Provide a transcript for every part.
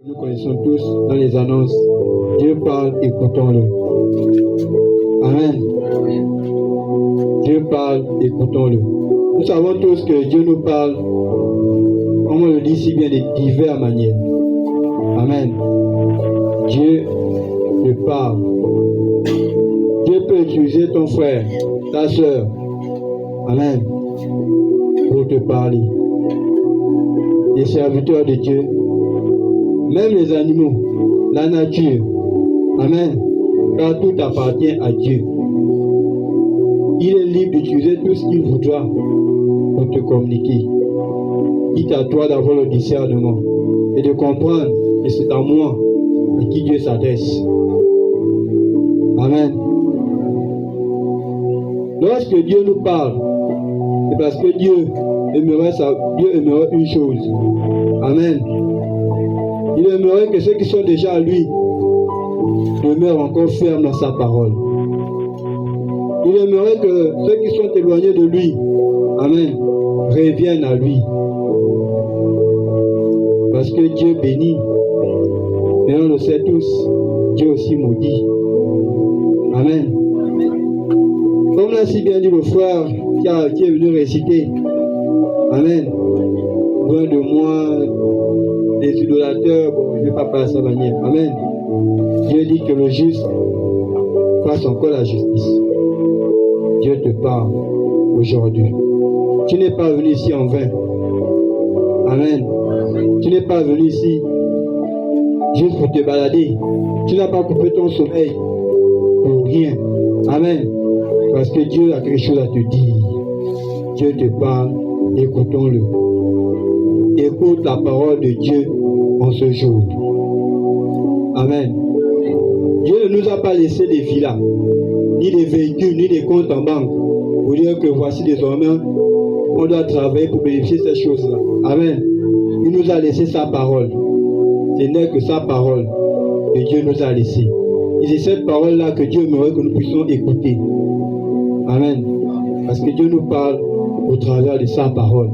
Nous connaissons tous dans les annonces. Dieu parle, écoutons-le. Amen. Dieu parle, écoutons-le. Nous savons tous que Dieu nous parle, comme on le dit si bien, de diverses manières. Amen. Dieu te parle. Dieu peut utiliser ton frère, ta soeur. Amen. Pour te parler. Les serviteurs de Dieu, même les animaux, la nature. Amen. Car tout appartient à Dieu. Il est libre d'utiliser tout ce qu'il voudra pour te communiquer. Quitte à toi d'avoir le discernement et de comprendre que c'est à moi à qui Dieu s'adresse. Amen. Lorsque Dieu nous parle, c'est parce que Dieu aimerait une chose. Amen. Il aimerait que ceux qui sont déjà à lui demeurent encore fermes dans sa parole. Il aimerait que ceux qui sont éloignés de lui, amen, reviennent à lui. Parce que Dieu bénit. Et on le sait tous, Dieu aussi maudit. Amen. Comme l'a si bien dit le frère qui est venu réciter. Amen. Loin de moi, des idolateurs, bon, je ne vais pas parler à sa manière. Amen. Dieu dit que le juste fasse encore la justice. Dieu te parle aujourd'hui. Tu n'es pas venu ici en vain. Amen. Tu n'es pas venu ici juste pour te balader. Tu n'as pas coupé ton sommeil pour rien. Amen. Parce que Dieu a quelque chose à te dire. Dieu te parle, écoutons-le. Écoute la parole de Dieu en ce jour. Amen. Dieu ne nous a pas laissé des villas, ni des véhicules, ni des comptes en banque, pour dire que voici désormais, on doit travailler pour bénéficier de ces choses-là. Amen. Il nous a laissé sa parole. Ce n'est que sa parole que Dieu nous a laissée. Et c'est cette parole-là que Dieu aimerait que nous puissions écouter. Amen. Parce que Dieu nous parle au travers de sa parole.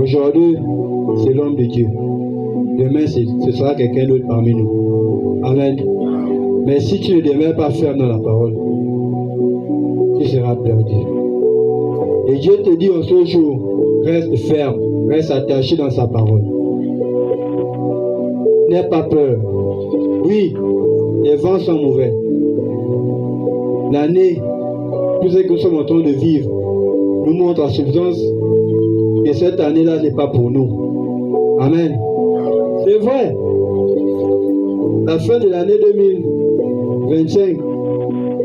Aujourd'hui, c'est l'homme de Dieu. Demain, ce sera quelqu'un d'autre parmi nous. Amen. Mais si tu ne demeures pas ferme dans la parole, tu seras perdu. Et Dieu te dit en ce jour, reste ferme, reste attaché dans sa parole. N'aie pas peur. Oui, les vents sont mauvais. L'année, tout ce que nous sommes en train de vivre, nous montre en suffisance que cette année-là n'est pas pour nous. Amen. C'est vrai. La fin de l'année 2025,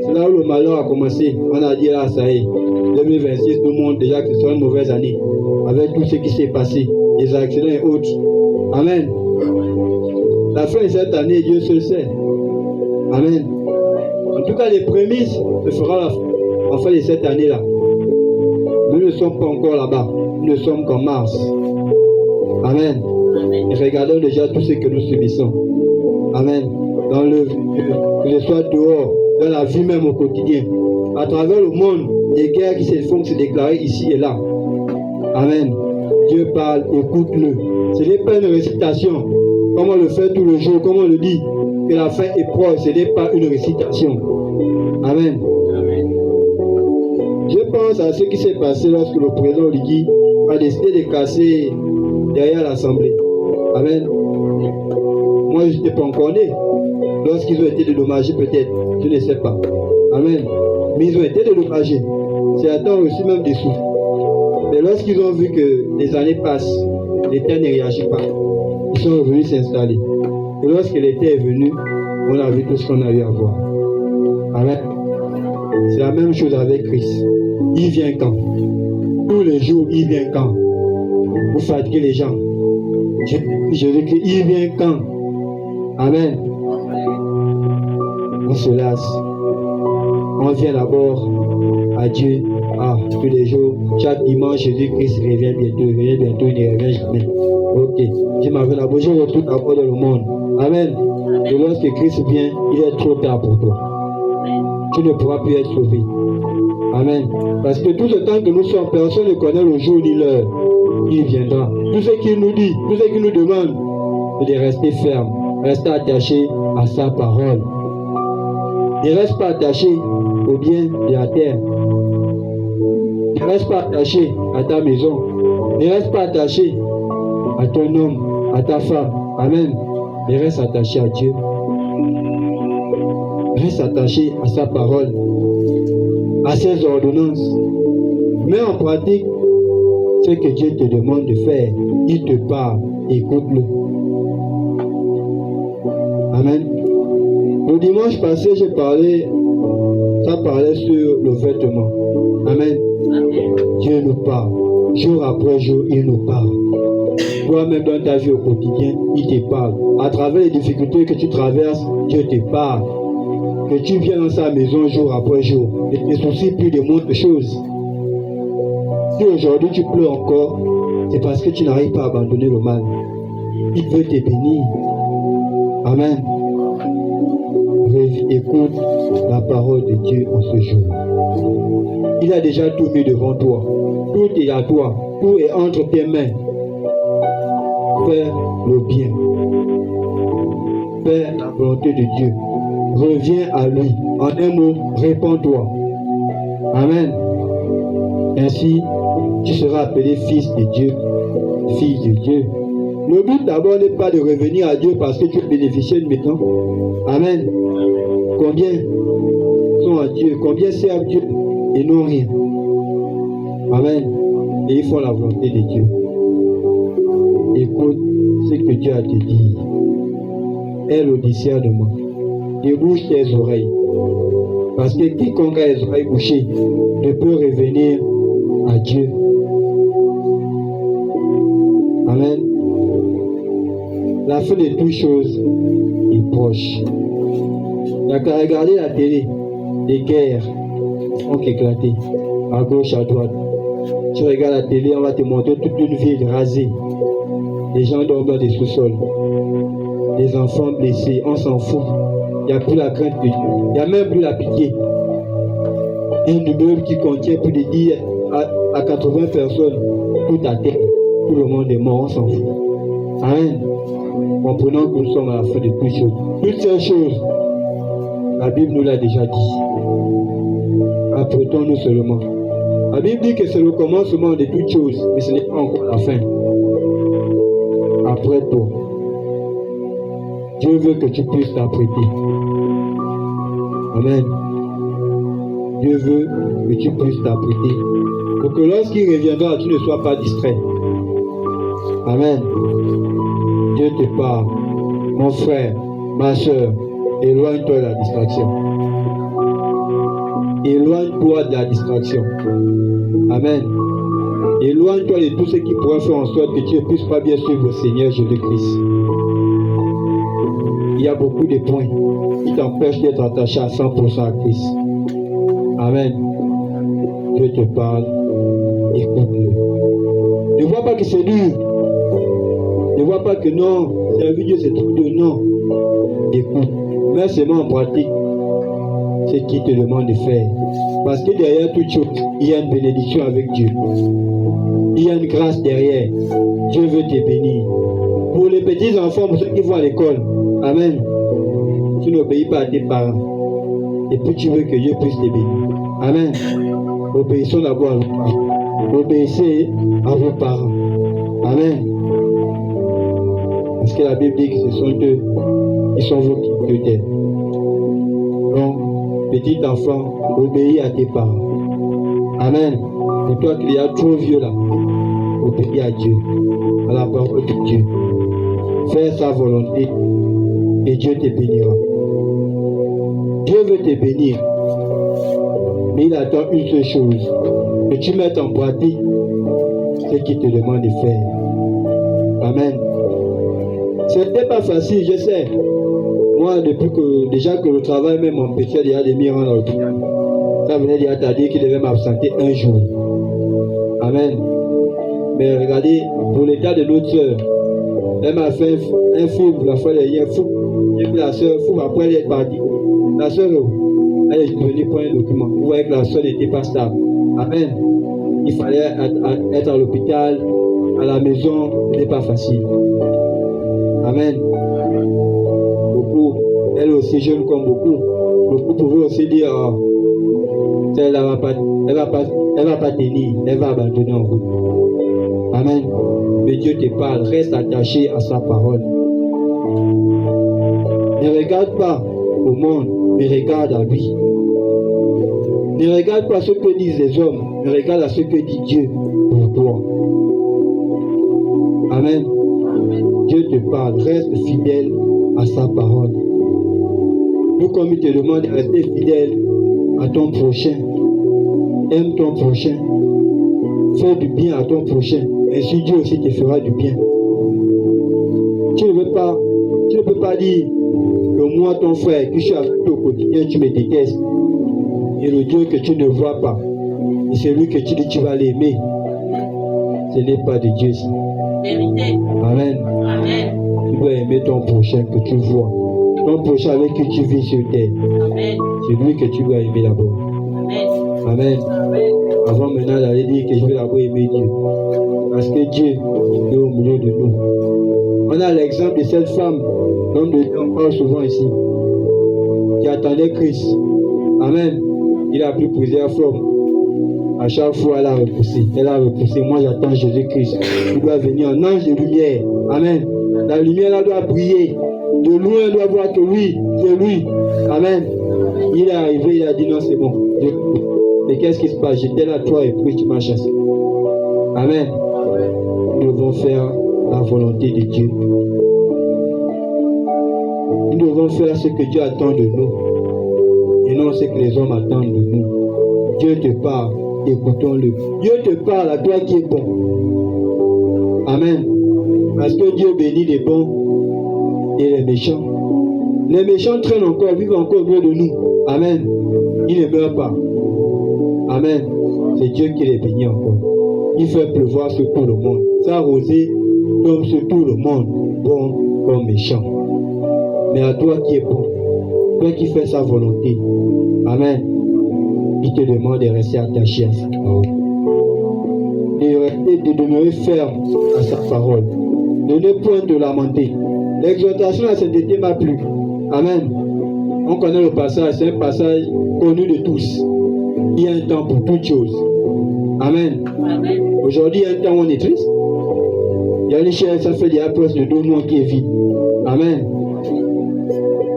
c'est là où le malheur a commencé. On a dit là, ça y est. 2026 nous montre déjà que ce sera une mauvaise année. Avec tout ce qui s'est passé, les accidents et autres. Amen. La fin de cette année, Dieu seul sait. Amen. En tout cas, les prémices se fera en fin de cette année-là. Nous ne sommes pas encore là-bas. Nous ne sommes qu'en mars. Amen. Et regardons déjà tout ce que nous subissons. Amen. Que ce soit dehors, dans la vie même au quotidien. À travers le monde, les guerres qui se font se déclarer ici et là. Amen. Dieu parle, écoute-le. Ce n'est pas une récitation, comme on le fait tout le jour, comme on le dit, que la fin est proche, ce n'est pas une récitation. Amen. Je pense à ce qui s'est passé lorsque le président Oligui a décidé de casser derrière l'Assemblée. Amen. Moi, je n'étais pas encore né. Lorsqu'ils ont été dédommagés, peut-être, je ne sais pas. Amen. Mais ils ont été dédommagés. Certains ont reçu même des sous. Mais lorsqu'ils ont vu que les années passent, l'État ne réagit pas. Ils sont revenus s'installer. Et lorsque l'État est venu, on a vu tout ce qu'on a eu à voir. Amen. C'est la même chose avec Christ. Il vient quand? Tous les jours, il vient quand? Vous fatiguez les gens. Je dis qu'il vient quand? Amen. On se lasse. On vient d'abord à Dieu. Tous les jours, chaque dimanche, Jésus-Christ revient bientôt, il ne revient jamais. Ok. Je m'avais d'abord, je retourne d'abord dans le monde. Amen. Et lorsque Christ vient, il est trop tard pour toi. tu ne pourras plus être sauvé. Amen. Parce que tout ce temps que nous sommes, personne ne connaît le jour ni l'heure. Il viendra. Tout ce qu'il nous dit, tout ce qu'il nous demande, c'est de rester ferme, rester attaché à sa parole. Ne reste pas attaché au bien de la terre. Ne reste pas attaché à ta maison. Ne reste pas attaché à ton homme, à ta femme. Amen. Mais reste attaché à Dieu. Reste attaché à sa parole, à ses ordonnances. Mets en pratique ce que Dieu te demande de faire. Il te parle, écoute-le. Amen. Le dimanche passé, ça parlait sur le vêtement. Amen. Dieu nous parle. Jour après jour, il nous parle. Toi-même dans ta vie au quotidien, il te parle. À travers les difficultés que tu traverses, Dieu te parle. Que tu viens dans sa maison jour après jour et ne te soucies plus de moindres choses. Si aujourd'hui tu pleures encore, c'est parce que tu n'arrives pas à abandonner le mal. Il veut te bénir. Amen. Écoute la parole de Dieu en ce jour. Il a déjà tout mis devant toi. Tout est à toi. Tout est entre tes mains. Fais le bien. Fais la volonté de Dieu. Reviens à lui. En un mot, répands-toi. Amen. Ainsi, tu seras appelé fils de Dieu, fille de Dieu. Le but d'abord n'est pas de revenir à Dieu parce que tu bénéficies de maintenant. Amen. Combien sont à Dieu, combien servent Dieu et n'ont rien. Amen. Et ils font la volonté de Dieu. Écoute ce que Dieu a te dit. Aie le discernement. Débouche tes oreilles. Parce que quiconque a les oreilles bouchées ne peut revenir à Dieu. Amen. La fin de toutes choses est proche. Il n'y a qu'à regarder la télé. Les guerres ont éclaté à gauche, à droite. Tu regardes la télé, on va te montrer toute une ville rasée. Les gens dorment dans des sous-sols. Les enfants blessés, on s'en fout. Il n'y a plus la crainte de Dieu. Il n'y a même plus la pitié. Un immeuble qui contient plus de 10 à 80 personnes, tout à terre. Tout le monde est mort, on s'en fout. Amen. Comprenons que nous sommes à la fin de toutes choses. Toutes ces choses, la Bible nous l'a déjà dit. Apprêtons-nous seulement. La Bible dit que c'est le commencement de toutes choses, mais ce n'est pas encore la fin. Apprête-toi. Dieu veut que tu puisses t'apprêter. Amen. Dieu veut que tu puisses t'apprêter. Pour que lorsqu'il reviendra, tu ne sois pas distrait. Amen. Dieu te parle. Mon frère, ma soeur, éloigne-toi de la distraction. Éloigne-toi de la distraction. Amen. Éloigne-toi de tout ce qui pourrait faire en sorte que tu ne puisses pas bien suivre le Seigneur Jésus-Christ. Il y a beaucoup de points qui t'empêchent d'être attaché à 100% à Christ. Amen. Dieu te parle. Écoute-le. Ne vois pas que c'est dur. Ne vois pas que non, servir Dieu c'est trop dur. Non. Écoute. Mets seulement en pratique ce qu'il te demande de faire. Parce que derrière toute chose, il y a une bénédiction avec Dieu. Il y a une grâce derrière. Dieu veut te bénir. Pour les petits enfants, pour ceux qui vont à l'école, amen. Tu n'obéis pas à tes parents. Et puis tu veux que Dieu puisse te bénir. Amen. Obéissons d'abord à vos parents. Obéissez à vos parents. Amen. Parce que la Bible dit que ce sont eux, ils sont vos tutelles. Donc, petit enfant, obéis à tes parents. Amen. Et toi qui es trop vieux là, obéis à Dieu, à la parole de Dieu. Fais sa volonté et Dieu te bénira. Dieu veut te bénir, mais il attend une seule chose, que tu mettes en pratique ce qu'il te demande de faire. Amen. Ce n'était pas facile, je sais. Moi, depuis que déjà que le travail même m'empêchait déjà de m'y rendre à l'hôpital, ça venait déjà t'dire qu'il devait m'absenter un jour. Amen. Mais regardez, pour l'état de notre soeur, elle m'a fait un film la fois dernière, fou. Et puis la soeur, fou, après elle est partie. La soeur, elle est venue pour un document. Vous voyez que la soeur n'était pas stable. Amen. Il fallait être à l'hôpital, à la maison, ce n'est pas facile. Amen. Beaucoup, elle aussi jeune comme beaucoup. Beaucoup pouvaient aussi dire, elle ne va pas tenir, elle va abandonner en route. Amen. Mais Dieu te parle, reste attaché à sa parole. Ne regarde pas au monde, mais regarde à lui. Ne regarde pas ce que disent les hommes, mais regarde à ce que dit Dieu pour toi. Amen. Dieu te parle, reste fidèle à sa parole. Nous, comme il te demande de rester fidèle à ton prochain, aime ton prochain, fais du bien à ton prochain, ainsi Dieu aussi te fera du bien. Tu ne peux pas dire que moi, ton frère, que je suis avec toi au quotidien, tu me détestes. Et le Dieu que tu ne vois pas, et c'est lui que tu dis que tu vas l'aimer. Ce n'est pas de Dieu. Amen. Amen. Tu dois aimer ton prochain que tu vois. Ton prochain avec qui tu vis sur terre. Amen. C'est lui que tu dois aimer d'abord. Amen. Amen. Amen. Avant maintenant d'aller dire que je vais d'abord aimer Dieu. Parce que Dieu est au milieu de nous. On a l'exemple de cette femme, l'homme de Dieu, on parle souvent ici, qui attendait Christ. Amen. Il a pris plusieurs formes. À chaque fois, elle a repoussé. Elle a repoussé. Moi, j'attends Jésus-Christ. Il doit venir en ange de lumière. Amen. La lumière, là, doit briller. De loin, elle doit voir que oui, c'est lui. Amen. Il est arrivé, il a dit non, c'est bon. Mais qu'est-ce qui se passe? J'étais là, toi, et puis tu m'as chassé. Amen. Nous devons faire la volonté de Dieu. Nous devons faire ce que Dieu attend de nous. Et non ce que les hommes attendent de nous. Dieu te parle, écoutons-le. Dieu te parle à toi qui es bon. Amen. Parce que Dieu bénit les bons et les méchants. Les méchants traînent encore, vivent encore au milieu de nous. Amen. Ils ne meurent pas. Amen. C'est Dieu qui les bénit encore. Il fait pleuvoir sur tout le monde. S'arroser comme sur tout le monde, bon comme méchant. Mais à toi qui es bon, toi qui fais sa volonté. Amen. Il te demande de rester attaché à sa parole. De demeurer ferme à sa parole. De ne point te lamenter. L'exhortation à cet été m'a plu. Amen. On connaît le passage, c'est un passage connu de tous. Il y a un temps pour toutes choses. Amen. Amen. Aujourd'hui, il y a un temps où on est triste. Il y a une chaise, ça fait déjà presque 2 mois qui est vide. Amen.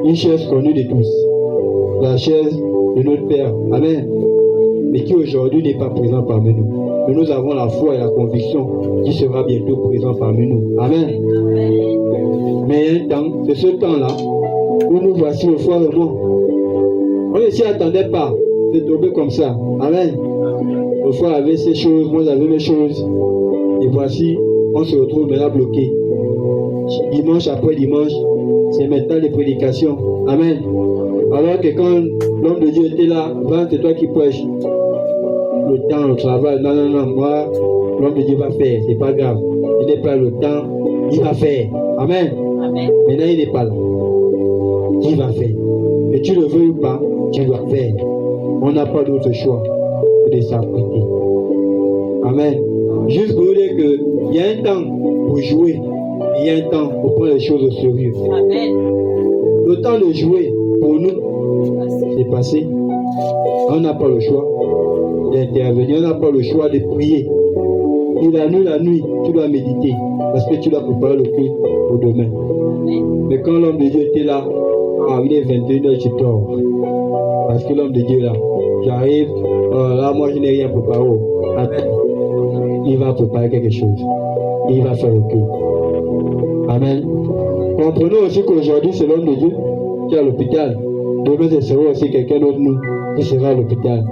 Une chaise connue de tous. La chaise de notre Père. Amen. Mais qui aujourd'hui n'est pas présent parmi nous. Mais nous avons la foi et la conviction qu'il sera bientôt présent parmi nous. Amen. Mais il y a un temps, c'est ce temps-là où nous voici au foire de moi. On ne s'y attendait pas. C'est tombé comme ça. Amen. Le foire avait ses choses, moi j'avais mes choses. Et voici, on se retrouve maintenant bloqué. Dimanche après dimanche, c'est maintenant les prédications. Amen. Alors que quand l'homme de Dieu était là, c'est toi qui prêches. Le temps, le travail, non, moi, l'homme de Dieu va faire, c'est pas grave. Il n'est pas le temps, il va faire. Amen. Amen. Maintenant, il n'est pas là. Il va faire. Et tu le veux ou pas, tu dois faire. On n'a pas d'autre choix que de s'apprêter. Amen. Juste pour vous dire qu'il y a un temps pour jouer, il y a un temps pour prendre les choses au sérieux. Amen. Le temps de jouer, pour nous, c'est passé. On n'a pas le choix d'intervenir, on n'a pas le choix de prier. Et la nuit, tu dois méditer, parce que tu dois préparer le culte pour demain. Mais quand l'homme de Dieu était là, il est 21h, tu dors. Parce que l'homme de Dieu est là. J'arrive, là, moi je n'ai rien préparé. Il va préparer quelque chose. Il va faire le culte. Amen. Comprenons aussi qu'aujourd'hui, c'est l'homme de Dieu qui est à l'hôpital. Demain, ce sera aussi quelqu'un d'autre nous qui sera à l'hôpital.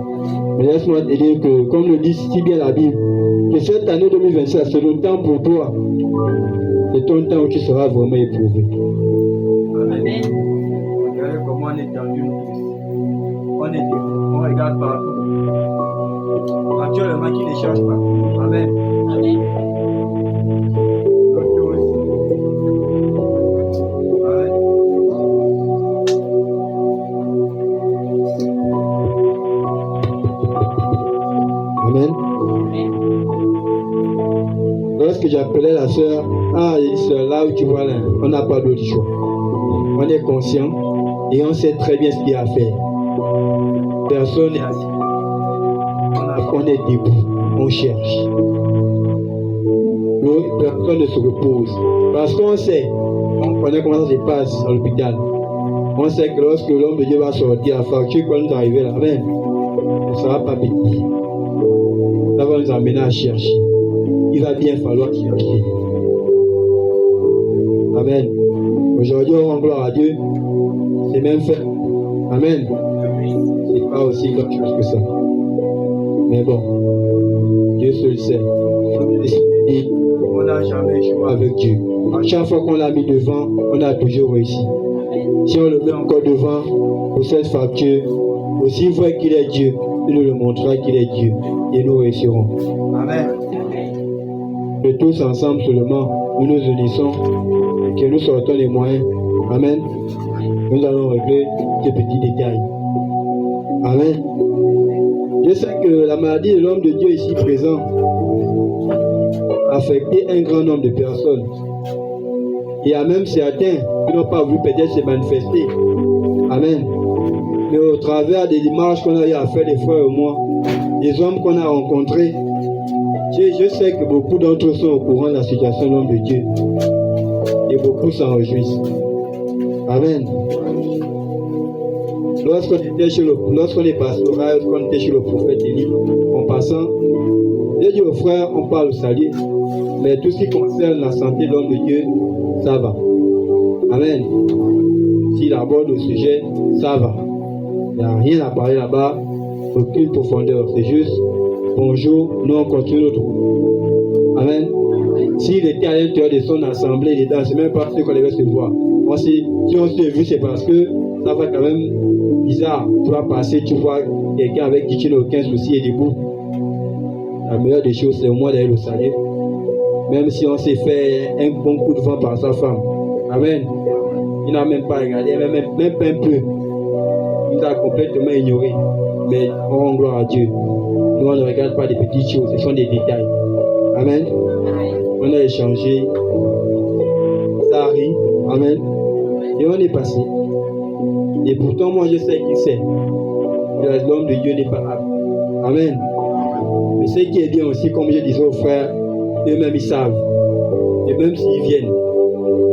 Mais laisse-moi te dire que, comme le dit si bien la Bible, que cette année 2025, c'est le temps pour toi. C'est ton temps où tu seras vraiment éprouvé. Amen. Regardez comment on est tendu. On regarde partout. Actuellement, qui ne change pas. Amen. Amen. Vraiment, là où tu vois là, on n'a pas d'autre choix. On est conscient et on sait très bien ce qu'il y a à faire. Personne n'est assis. On est debout, on cherche. Personne ne se repose. Parce qu'on sait, on connaît comment ça se passe à l'hôpital. On sait que lorsque l'homme de Dieu va sortir, la facture qui va nous arriver là, amen, ne sera pas petit. Ça va nous amener à chercher. Il va bien falloir chercher. Amen. Aujourd'hui, on rend gloire à Dieu. C'est même fait. Amen. C'est pas aussi grand chose que ça. Mais bon, Dieu seul sait. On n'a jamais joué avec Dieu. À chaque fois qu'on l'a mis devant, on a toujours réussi. Si on le met encore devant pour cette facture, aussi vrai qu'il est Dieu, il nous le montrera qu'il est Dieu et nous réussirons. Amen. Que tous ensemble seulement, nous nous unissons et que nous sortons les moyens. Amen. Nous allons régler ces petits détails. Amen. Je sais que la maladie de l'homme de Dieu ici présent a affecté un grand nombre de personnes. Il y a même certains qui n'ont pas voulu peut-être se manifester. Amen. Mais au travers des images qu'on a eu à faire, les frères et moi, des hommes qu'on a rencontrés, je sais que beaucoup d'entre eux sont au courant de la situation de l'homme de Dieu. Et beaucoup s'en réjouissent. Amen. Lorsqu'on est pastoral, lorsqu'on était chez le prophète Élie, en passant, j'ai dit aux frères, on parle au salut, mais tout ce qui concerne la santé de l'homme de Dieu, ça va. Amen. S'il aborde le sujet, ça va. Il n'y a rien à parler là-bas, aucune profondeur. C'est juste, bonjour, nous on continue notre route. Amen. S'il était à l'intérieur de son assemblée, dedans, c'est même pas ce qu'on devait se voir. Si on s'est vu, c'est parce que ça va quand même bizarre. Tu vas passer, tu vois quelqu'un avec qui tu n'as aucun souci et debout. La meilleure des choses, c'est au moins d'aller le saluer. Même si on s'est fait un bon coup de vent par sa femme. Amen. Il n'a même pas regardé, même pas un peu. Il a complètement ignoré. Mais on rend gloire à Dieu. Nous, on ne regarde pas des petites choses, ce sont des détails. Amen. On a échangé. Ça arrive. Amen. Et on est passé. Et pourtant, moi, je sais qu'il sait que l'homme de Dieu n'est pas apte. Amen. Mais ce qui est bien aussi, comme je disais aux frères, eux-mêmes ils savent. Et même s'ils viennent,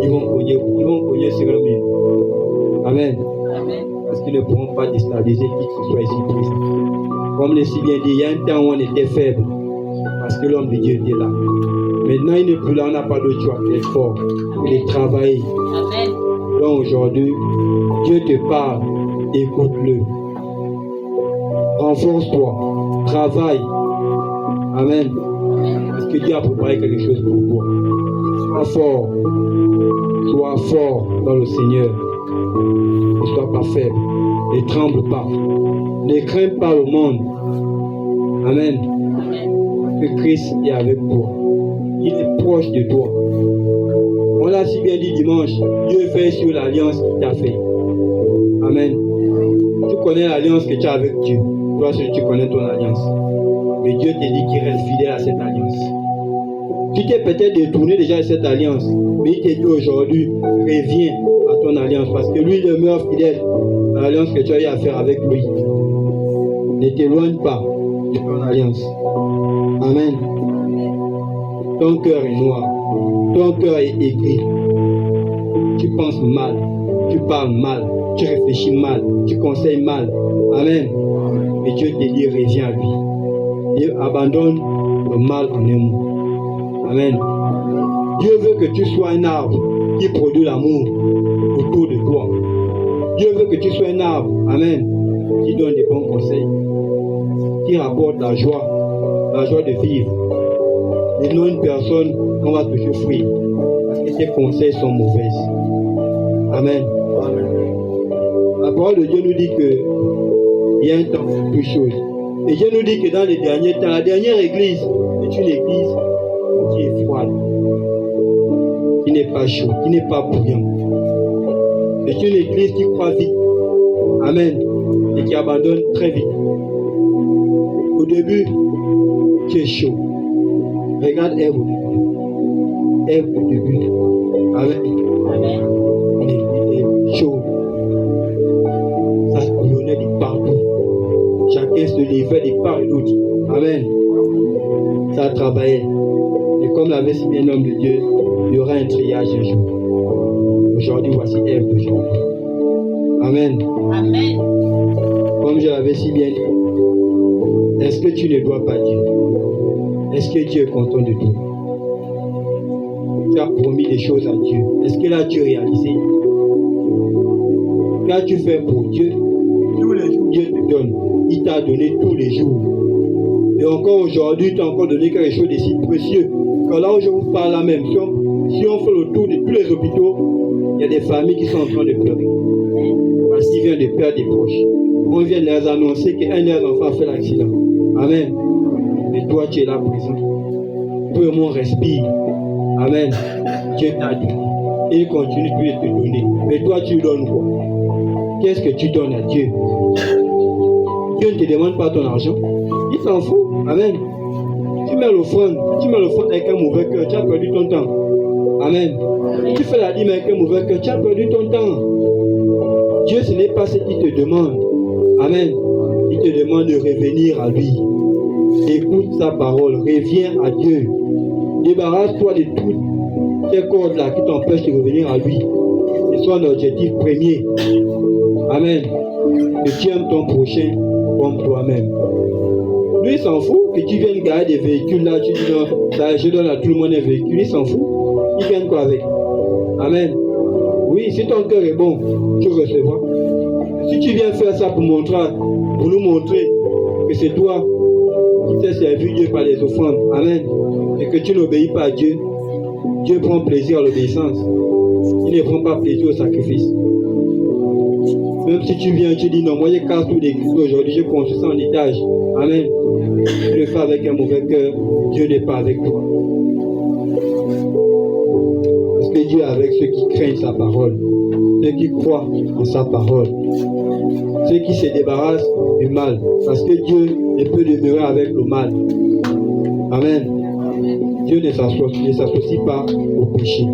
ils vont cogner sur le mur. Amen. Parce qu'ils ne pourront pas déstabiliser qui que ce soit ici présent. Comme le si bien dit, il y a un temps où on était faible. Parce que l'homme de Dieu était là. Maintenant, il n'est plus là, on n'a pas d'autre choix que d'être fort. Il est travailler. Amen. Donc aujourd'hui, Dieu te parle, écoute-le. Renforce-toi, travaille. Amen. Parce que Dieu a préparé quelque chose pour toi. Sois fort dans le Seigneur. Ne sois pas faible. Ne tremble pas. Ne crains pas le monde. Amen. Parce que Christ est avec toi. Il est proche de toi. On l'a si bien dit dimanche, Dieu fait sur l'alliance qu'il t'a fait. Amen. Tu connais l'alliance que tu as avec Dieu. Toi, tu connais ton alliance. Mais Dieu te dit qu'il reste fidèle à cette alliance. Tu t'es peut-être détourné déjà de cette alliance. Mais il te dit aujourd'hui, reviens à ton alliance. Parce que lui, il demeure fidèle à l'alliance que tu as eu à faire avec lui. Ne t'éloigne pas de ton alliance. Amen. Ton cœur est noir. Ton cœur est aigri. Tu penses mal. Tu parles mal. Tu réfléchis mal. Tu conseilles mal. Amen. Et Dieu te dit, reviens à lui. Dieu abandonne le mal en un mot. Amen. Dieu veut que tu sois un arbre qui produit l'amour autour de toi. Dieu veut que tu sois un arbre. Amen. Qui donne des bons conseils. Qui rapporte la joie de vivre. Et non une personne qu'on va toujours fuir. Parce que tes conseils sont mauvaises. Amen. La parole de Dieu nous dit que il y a un temps pour toutes choses. Et Dieu nous dit que dans les derniers temps, la dernière église est une église qui est froide, qui n'est pas chaude, qui n'est pas bouillante. C'est une église qui croit vite. Amen. Et qui abandonne très vite. Au début, tu es chaud. Regarde Ève. Ève le début. Amen. Amen. Les choses, ça se coulonnait de partout. Chacun se levait de part et d'autre. Amen. Ça travaillait. Et comme l'avait si bien l'homme de Dieu, il y aura un triage un jour. Aujourd'hui, voici Ève d'aujourd'hui. Amen. Amen. Comme je l'avais si bien dit, est-ce que tu ne dois pas Dieu? Est-ce que Dieu est content de toi? Tu as promis des choses à Dieu. Est-ce que là tu as réalisé? Qu'as-tu fait pour Dieu? Tous les jours, Dieu te donne. Il t'a donné tous les jours. Et encore aujourd'hui, il t'a encore donné quelque chose de si précieux. Quand là où je vous parle là même, si on fait le tour de tous les hôpitaux, il y a des familles qui sont en train de pleurer. Parce qu'ils viennent de perdre des proches. On vient de leur annoncer qu'un de leurs enfants a fait l'accident. Amen. Et toi, tu es là présent. Peu mon respire. Amen. Dieu t'a donné. Et il continue de te donner. Mais toi, tu donnes quoi? Qu'est-ce que tu donnes à Dieu? Dieu ne te demande pas ton argent. Il s'en fout. Amen. Tu mets l'offrande avec un mauvais cœur, tu as perdu ton temps. Amen. Tu fais la dîme avec un mauvais cœur, tu as perdu ton temps. Dieu, ce n'est pas ce qu'il te demande. Amen. Il te demande de revenir à lui. Écoute sa parole. Reviens à Dieu. Débarrasse-toi de toutes ces cordes-là qui t'empêchent de revenir à lui. C'est son objectif premier. Amen. Que tu aimes ton prochain comme toi-même. Lui, il s'en fout que tu viennes garer des véhicules là. Tu dis non, ça, je donne à tout le monde un véhicule. Il s'en fout. Il vient quoi avec? Amen. Oui, si ton cœur est bon, tu recevras. Si tu viens faire ça pour nous montrer que c'est toi qui t'es servi Dieu par les offrandes, amen, et que tu n'obéis pas à Dieu, Dieu prend plaisir à l'obéissance. Il ne prend pas plaisir au sacrifice. Même si tu viens, tu dis non, moi je casse tous les Christ aujourd'hui, je construis ça en étage. Amen. Tu le fais avec un mauvais cœur, Dieu n'est pas avec toi. Parce que Dieu est avec ceux qui craignent sa parole, ceux qui croient en sa parole, ceux qui se débarrassent du mal. Parce que Dieu ne peut demeurer avec le mal. Amen. Dieu ne s'associe pas au péché.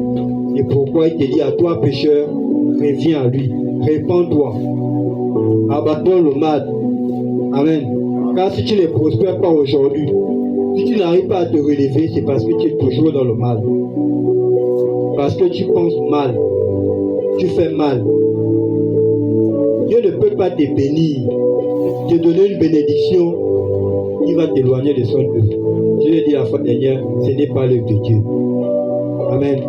Et pourquoi il te dit à toi, pécheur, reviens à lui, répands-toi, abandonne le mal. Amen. Car si tu ne prospères pas aujourd'hui, si tu n'arrives pas à te relever, c'est parce que tu es toujours dans le mal. Parce que tu penses mal, tu fais mal. Dieu ne peut pas te bénir, te donner une bénédiction qui va t'éloigner de son œuvre. Je l'ai dit la fois dernière, ce n'est pas l'œuvre de Dieu. Amen.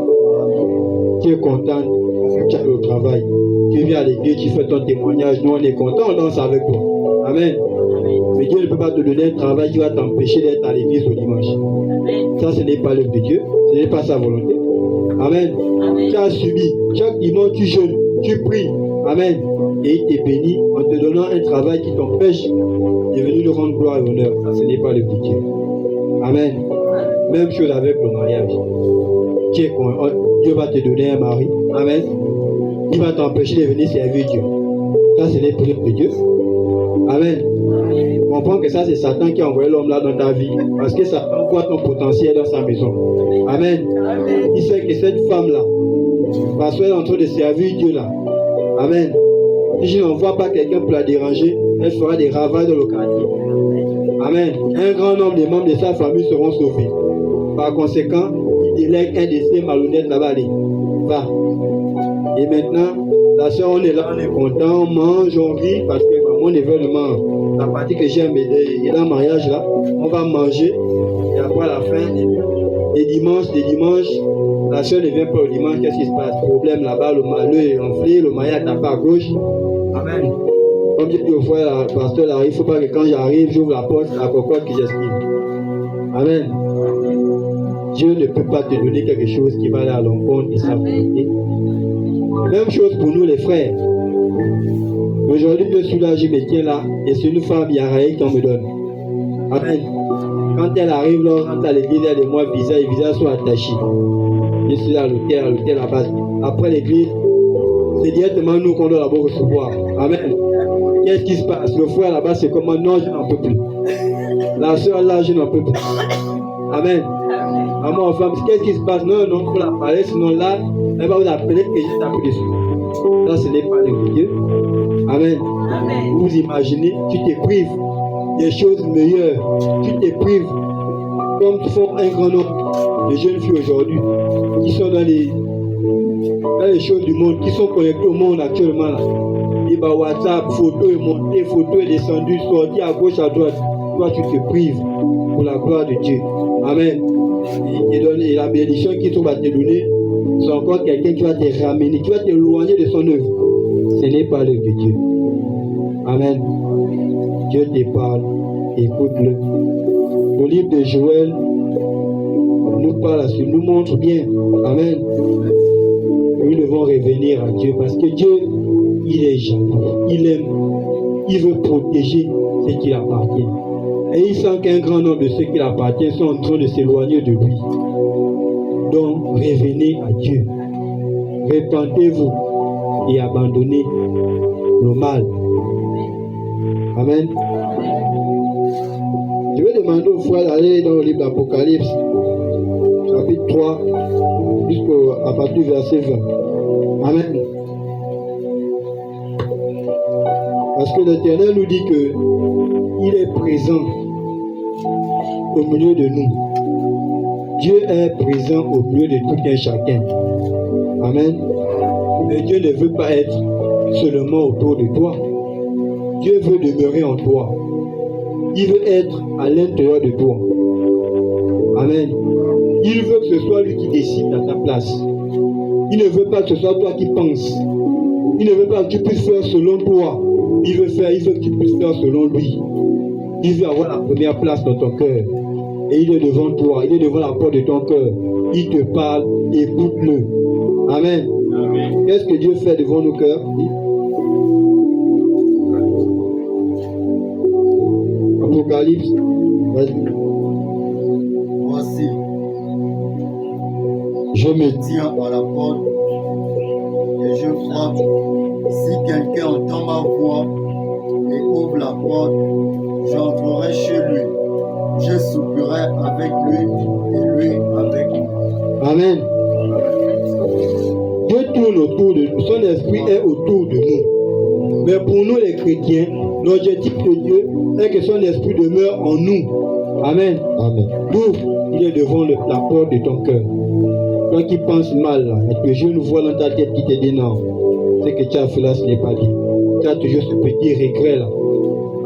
Tu es content parce que tu as le travail. Tu viens à l'église, tu fais ton témoignage. Nous, on est content, on danse avec toi. Amen. Mais Dieu ne peut pas te donner un travail qui va t'empêcher d'être à l'église au dimanche. Ça, ce n'est pas l'œuvre de Dieu. Ce n'est pas sa volonté. Amen. Tu as subi. Chaque dimanche, tu jeûnes, tu pries. Amen. Et il te bénit en te donnant un travail qui t'empêche de venir lui rendre gloire et honneur. Ça, ce n'est pas l'œuvre de Dieu. Amen. Même chose avec le mariage. Dieu va te donner un mari. Amen. Il va t'empêcher de venir servir Dieu. Ça, ce n'est pas l'œuvre de Dieu. Amen. Comprends que ça, c'est Satan qui a envoyé l'homme là dans ta vie. Parce que Satan voit ton potentiel dans sa maison. Amen. Il sait que cette femme-là, parce qu'elle est en train de servir Dieu là. Amen. Si je n'envoie pas quelqu'un pour la déranger, elle fera des ravages dans le quartier. Amen. Un grand nombre de membres de sa famille seront sauvés. Par conséquent, il délègue un de ses malhonnêtes là-bas. Allez, va. Et maintenant, la soeur, on est là, on est content, on mange, on rit, parce que mon événement, la partie que j'aime, et dans le mariage là, on va manger, et après à la fin, des dimanches, la soeur ne vient pas au dimanche, qu'est-ce qui se passe? Problème là-bas, le malheur est enflé, le mariage tape à gauche. Amen. Comme je dis au frère, le pasteur là, il ne faut pas que quand j'arrive, j'ouvre la porte, c'est la cocotte qui j'estime. Amen. Dieu ne peut pas te donner quelque chose qui va aller à l'encontre de sa volonté. Même chose pour nous les frères. Aujourd'hui, je suis là, je me tiens là, et c'est une femme Yaraï qu'on me donne. Amen. Quand elle arrive, là, quand à l'église, elle et moi, les visages sont attachés. Je suis là à l'hôtel à base. Après l'église, c'est directement nous qu'on doit d'abord recevoir. Amen. Qu'est-ce qui se passe? Le frère là-bas, c'est comment? Non, je n'en peux plus. La soeur là, je n'en peux plus. Amen. Maman, enfin, qu'est-ce qui se passe? Non, non, il faut la parler, sinon là, elle va vous appeler et je tape dessus. Ça, ce n'est pas le Dieu. Amen. Amen. Vous imaginez, tu te prives des choses meilleures. Tu te prives comme font un grand nombre de jeunes filles aujourd'hui qui sont dans les choses du monde, qui sont connectées au monde actuellement là. Et bah WhatsApp, photo est montée, photo est descendue, sortie à gauche, à droite. Toi, tu te prives pour la gloire de Dieu. Amen. Et la bénédiction qui va te donner, c'est encore quelqu'un qui va te ramener, qui va t'éloigner de son œuvre. Ce n'est pas l'œuvre de Dieu. Amen. Dieu te parle, écoute-le. Le livre de Joël nous parle, nous montre bien. Amen. Nous devons revenir à Dieu parce que Dieu, il est jaloux, il aime, il veut protéger ce qui appartient. Et il sent qu'un grand nombre de ceux qui appartiennent sont en train de s'éloigner de lui. Donc, revenez à Dieu. Repentez-vous et abandonnez le mal. Amen. Je vais demander aux frères d'aller dans le livre d'Apocalypse, chapitre 3, jusqu'à partir du verset 20. Amen. Parce que l'Éternel nous dit qu'il est présent au milieu de nous. Dieu est présent au milieu de tout un chacun. Amen. Mais Dieu ne veut pas être seulement autour de toi. Dieu veut demeurer en toi. Il veut être à l'intérieur de toi. Amen. Il veut que ce soit lui qui décide à ta place. Il ne veut pas que ce soit toi qui penses. Il ne veut pas que tu puisses faire selon toi. Il veut que tu puisses faire selon lui. Il veut avoir la première place dans ton cœur. Et il est devant toi. Il est devant la porte de ton cœur. Il te parle. Écoute-le. Amen. Amen. Qu'est-ce que Dieu fait devant nos cœurs? Apocalypse. Vas-y. Voici, je me tiens à la porte et je frappe. Si quelqu'un entend ma voix et ouvre la porte, j'entrerai chez lui. Je souperai avec lui et lui avec moi. Amen. Dieu tourne autour de nous. Son esprit est autour de nous. Mais pour nous les chrétiens, l'objectif de Dieu est que son esprit demeure en nous. Amen. Amen. D'où il est devant la porte de ton cœur. Toi qui penses mal, là, et que je ne vois dans ta tête qui te dit non, ce que tu as fait là, ce n'est pas dit. Tu as toujours ce petit regret là.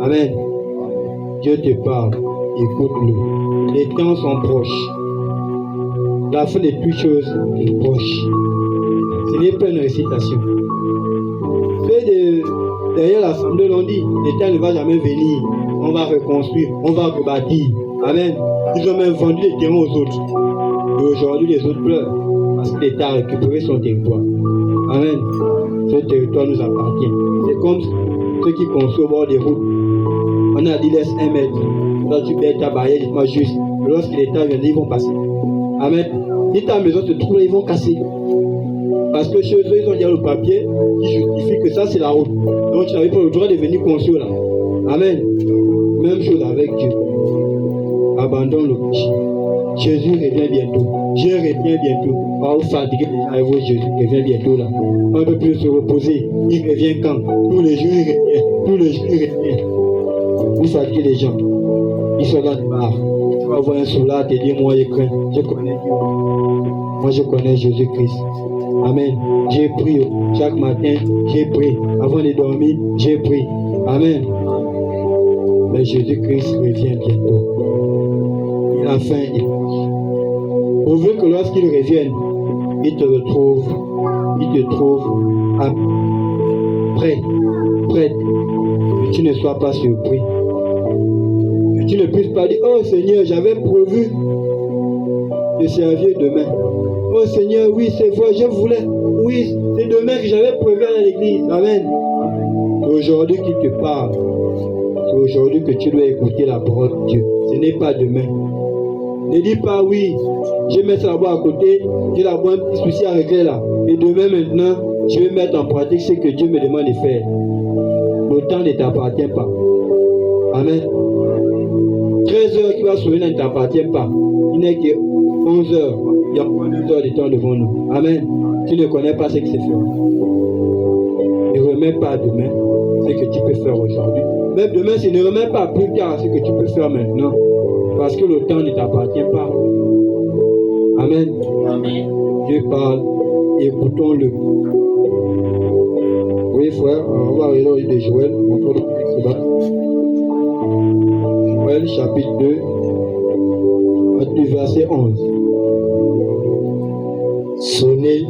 Amen. Dieu te parle. Écoute-le. Les temps sont proches. La fin de toutes choses est proche. Ce n'est pas une récitation. Derrière l'assemblée, l'on dit, l'État ne va jamais venir. On va reconstruire, on va rebâtir. Amen. Ils ont même vendu les terrains aux autres. Et aujourd'hui, les autres pleurent parce que l'État a récupéré son territoire. Amen. Ce territoire nous appartient. C'est comme ceux qui construisent au bord des routes. On a dit laisse 1 mètre. Toi, tu mets ta barrière, dis-moi juste. Lorsque l'État vient, ils vont passer. Amen. Si ta maison se trouve là, ils vont casser. Parce que chez eux, ils ont déjà le papier qui justifie que ça, c'est la route. Donc, tu n'avais pas le droit de venir construire là. Amen. Même chose avec Dieu. Abandonne le péché. Jésus revient bientôt. Dieu revient bientôt. Pas vous fatiguer déjà avec vous, Jésus revient bientôt là. On ne peut plus se reposer. Il revient quand? Tous les jours, il revient. Tous les jours, il revient. Vous fatiguez les gens. Ils sont dans le bar. Tu vas voir un soulard te dire, moi, je crains. Je connais Dieu. Moi, je connais Jésus-Christ. Amen. J'ai prié chaque matin, j'ai prié. Avant de dormir, j'ai prié. Amen. Mais Jésus-Christ revient bientôt. Il a faim. Pourvu que lorsqu'il revienne, il te trouve prêt, prête. Que tu ne sois pas surpris. Que tu ne puisses pas dire, oh Seigneur, j'avais prévu de servir demain. Oh Seigneur, oui, c'est vrai, je voulais. Oui, c'est demain que j'avais prévu à l'église. Amen. C'est aujourd'hui qu'il te parle. C'est aujourd'hui que tu dois écouter la parole de Dieu. Ce n'est pas demain. Ne dis pas oui, je vais mettre la boîte à côté, j'ai la boîte un petit souci à régler là. Et demain maintenant, je vais mettre en pratique ce que Dieu me demande de faire. Le temps ne t'appartient pas. Amen. 13 heures qui va sonner ne t'appartient pas. Il n'est que 11 heures, il y a encore 2 heures de temps devant nous. Amen. Tu ne connais pas ce que c'est faire. Ne remets pas à demain ce que tu peux faire aujourd'hui. Même demain, ne remets pas plus tard ce que tu peux faire maintenant. Parce que le temps ne t'appartient pas. Amen. Amen. Dieu parle, écoutons-le. Oui, frère, on va arriver au livre de Joël. Joël, chapitre 2, du verset 11. Sonnez,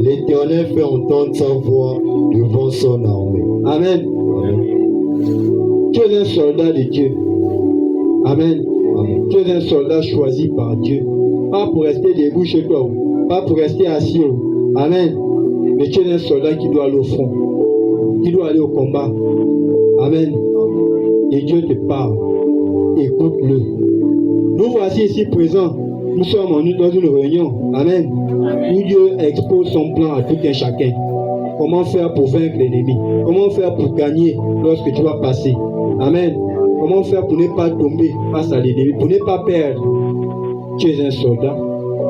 l'Éternel fait entendre sa voix devant son armée. Amen. Tu es un soldat de Dieu. Amen. Tu es un soldat choisi par Dieu. Pas pour rester debout chez toi, pas pour rester assis. Amen. Mais tu es un soldat qui doit aller au front, qui doit aller au combat. Amen. Et Dieu te parle. Écoute-le. Nous voici ici présents. Nous sommes dans une réunion. Amen. Où Dieu expose son plan à tout un chacun. Comment faire pour vaincre l'ennemi? Comment faire pour gagner lorsque tu vas passer? Amen. Comment faire pour ne pas tomber face à l'ennemi, pour ne pas perdre? Tu es un soldat.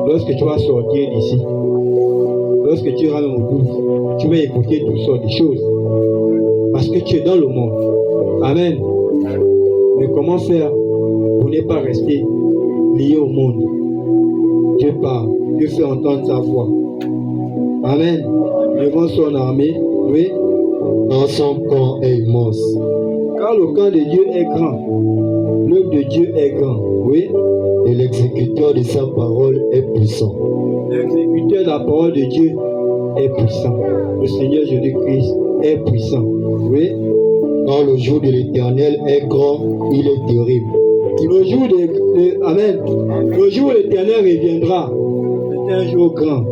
Lorsque tu vas sortir d'ici, lorsque tu iras au bout, tu vas écouter toutes sortes de choses. Parce que tu es dans le monde. Amen. Mais comment faire pour ne pas rester lié au monde? Dieu parle. Dieu fait entendre sa voix. Amen. Devant son armée, oui. Dans son camp est immense. Car le camp de Dieu est grand. L'œuvre de Dieu est grand. Oui. Et l'exécuteur de sa parole est puissant. L'exécuteur de la parole de Dieu est puissant. Le Seigneur Jésus-Christ est puissant. Oui. Quand le jour de l'Éternel est grand, il est terrible. Le jour Amen. Le jour où l'Éternel reviendra, c'est un jour grand.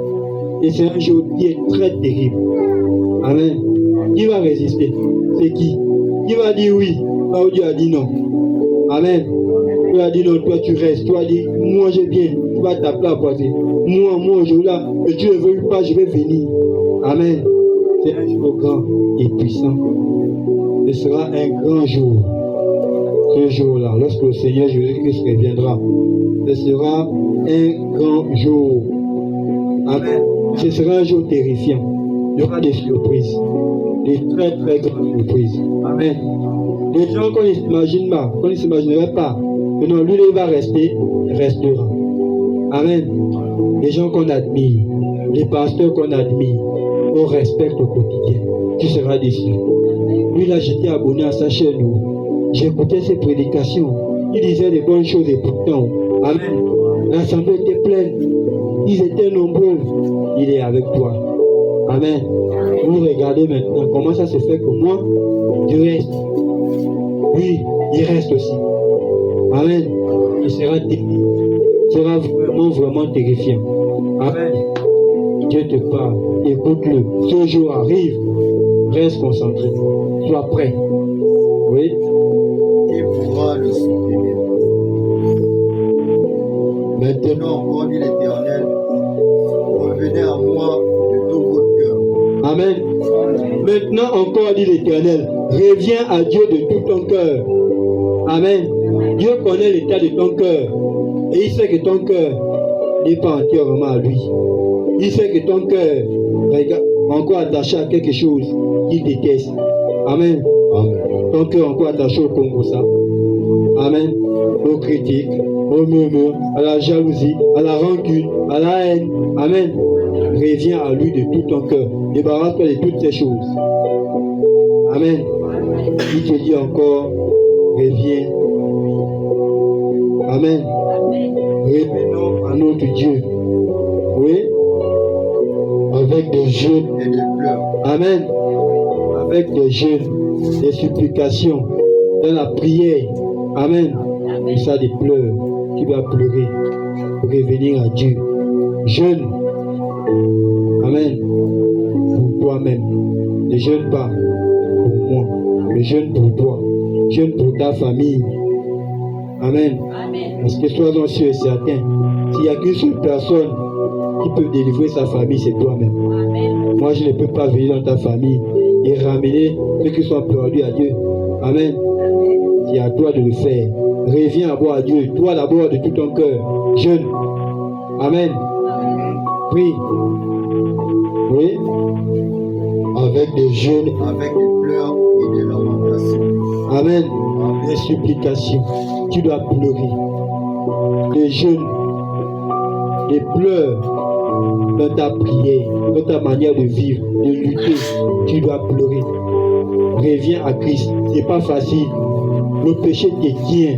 Et c'est un jour qui est très terrible. Amen. Qui va résister? C'est qui? Qui va dire oui? Là où Dieu a dit non. Amen. Dieu a dit non, toi tu restes. Toi dit, moi je viens. Tu vas t'appeler à poser. Moi je là. Que Dieu ne veut pas, je vais venir. Amen. C'est un jour grand et puissant. Ce sera un grand jour. Ce jour-là, lorsque le Seigneur Jésus-Christ reviendra, ce sera un grand jour. Amen. Ce sera un jour terrifiant. Il y aura des surprises. Des très très grandes surprises. Amen. Des gens qu'on ne s'imagine pas, qu'on ne s'imaginerait pas. Mais non, lui, il va rester, il restera. Amen. Les gens qu'on admire, les pasteurs qu'on admire, qu'on respecte au quotidien. Tu seras déçu. Lui, là, j'étais abonné à sa chaîne. J'écoutais ses prédications. Il disait des bonnes choses et pourtant. Amen. L'assemblée était pleine. Ils étaient nombreux. Il est avec toi. Amen. Vous regardez maintenant comment ça se fait que moi, je reste. Lui, il reste aussi. Amen. Il sera terrible. Il sera vraiment terrifiant. Amen. Dieu te parle. Écoute-le. Ce jour arrive. Reste concentré. Sois prêt. Oui. Il pourra le soutenir. Maintenant encore, dit l'Éternel, revenez à moi de tout votre cœur. Amen. Maintenant encore, dit l'Éternel, reviens à Dieu de tout ton cœur. Amen. Dieu connaît l'état de ton cœur. Et il sait que ton cœur n'est pas entièrement à lui. Il sait que ton cœur est encore attaché à quelque chose qu'il déteste. Amen. Amen. Ton cœur encore attaché au Congo, ça. Amen. Aux critiques, aux murmures, à la jalousie, à la rancune, à la haine. Amen. Reviens à lui de tout ton cœur. Débarrasse-toi de toutes ces choses. Amen. Il te dit encore, reviens. Amen. Revenons à notre Dieu. Oui. Avec des jeûnes Et des pleurs. Amen. Avec des jeûnes, des supplications, dans la prière. Amen. Et ça, des pleurs. Tu vas pleurer pour revenir à Dieu. Jeûne. Amen. Pour toi-même. Ne jeûne pas pour moi. Mais jeûne pour toi. Jeûne pour ta famille. Amen. Parce que sois-en sûr et certain, s'il n'y a qu'une seule personne qui peut délivrer sa famille, c'est toi-même. Moi, je ne peux pas venir dans ta famille et ramener ceux qui sont perdus à Dieu. Amen. C'est à toi de le faire. Reviens d'abord à Dieu. Toi d'abord de tout ton cœur. Jeûne. Amen. Prie. Oui. Avec des jeûnes, avec des pleurs et des lamentations. Amen. Des supplications. Tu dois pleurer. Des jeûnes, des pleurs dans ta prière, dans ta manière de vivre, de lutter. Tu dois pleurer. Reviens à Christ. C'est pas facile. Le péché te tient.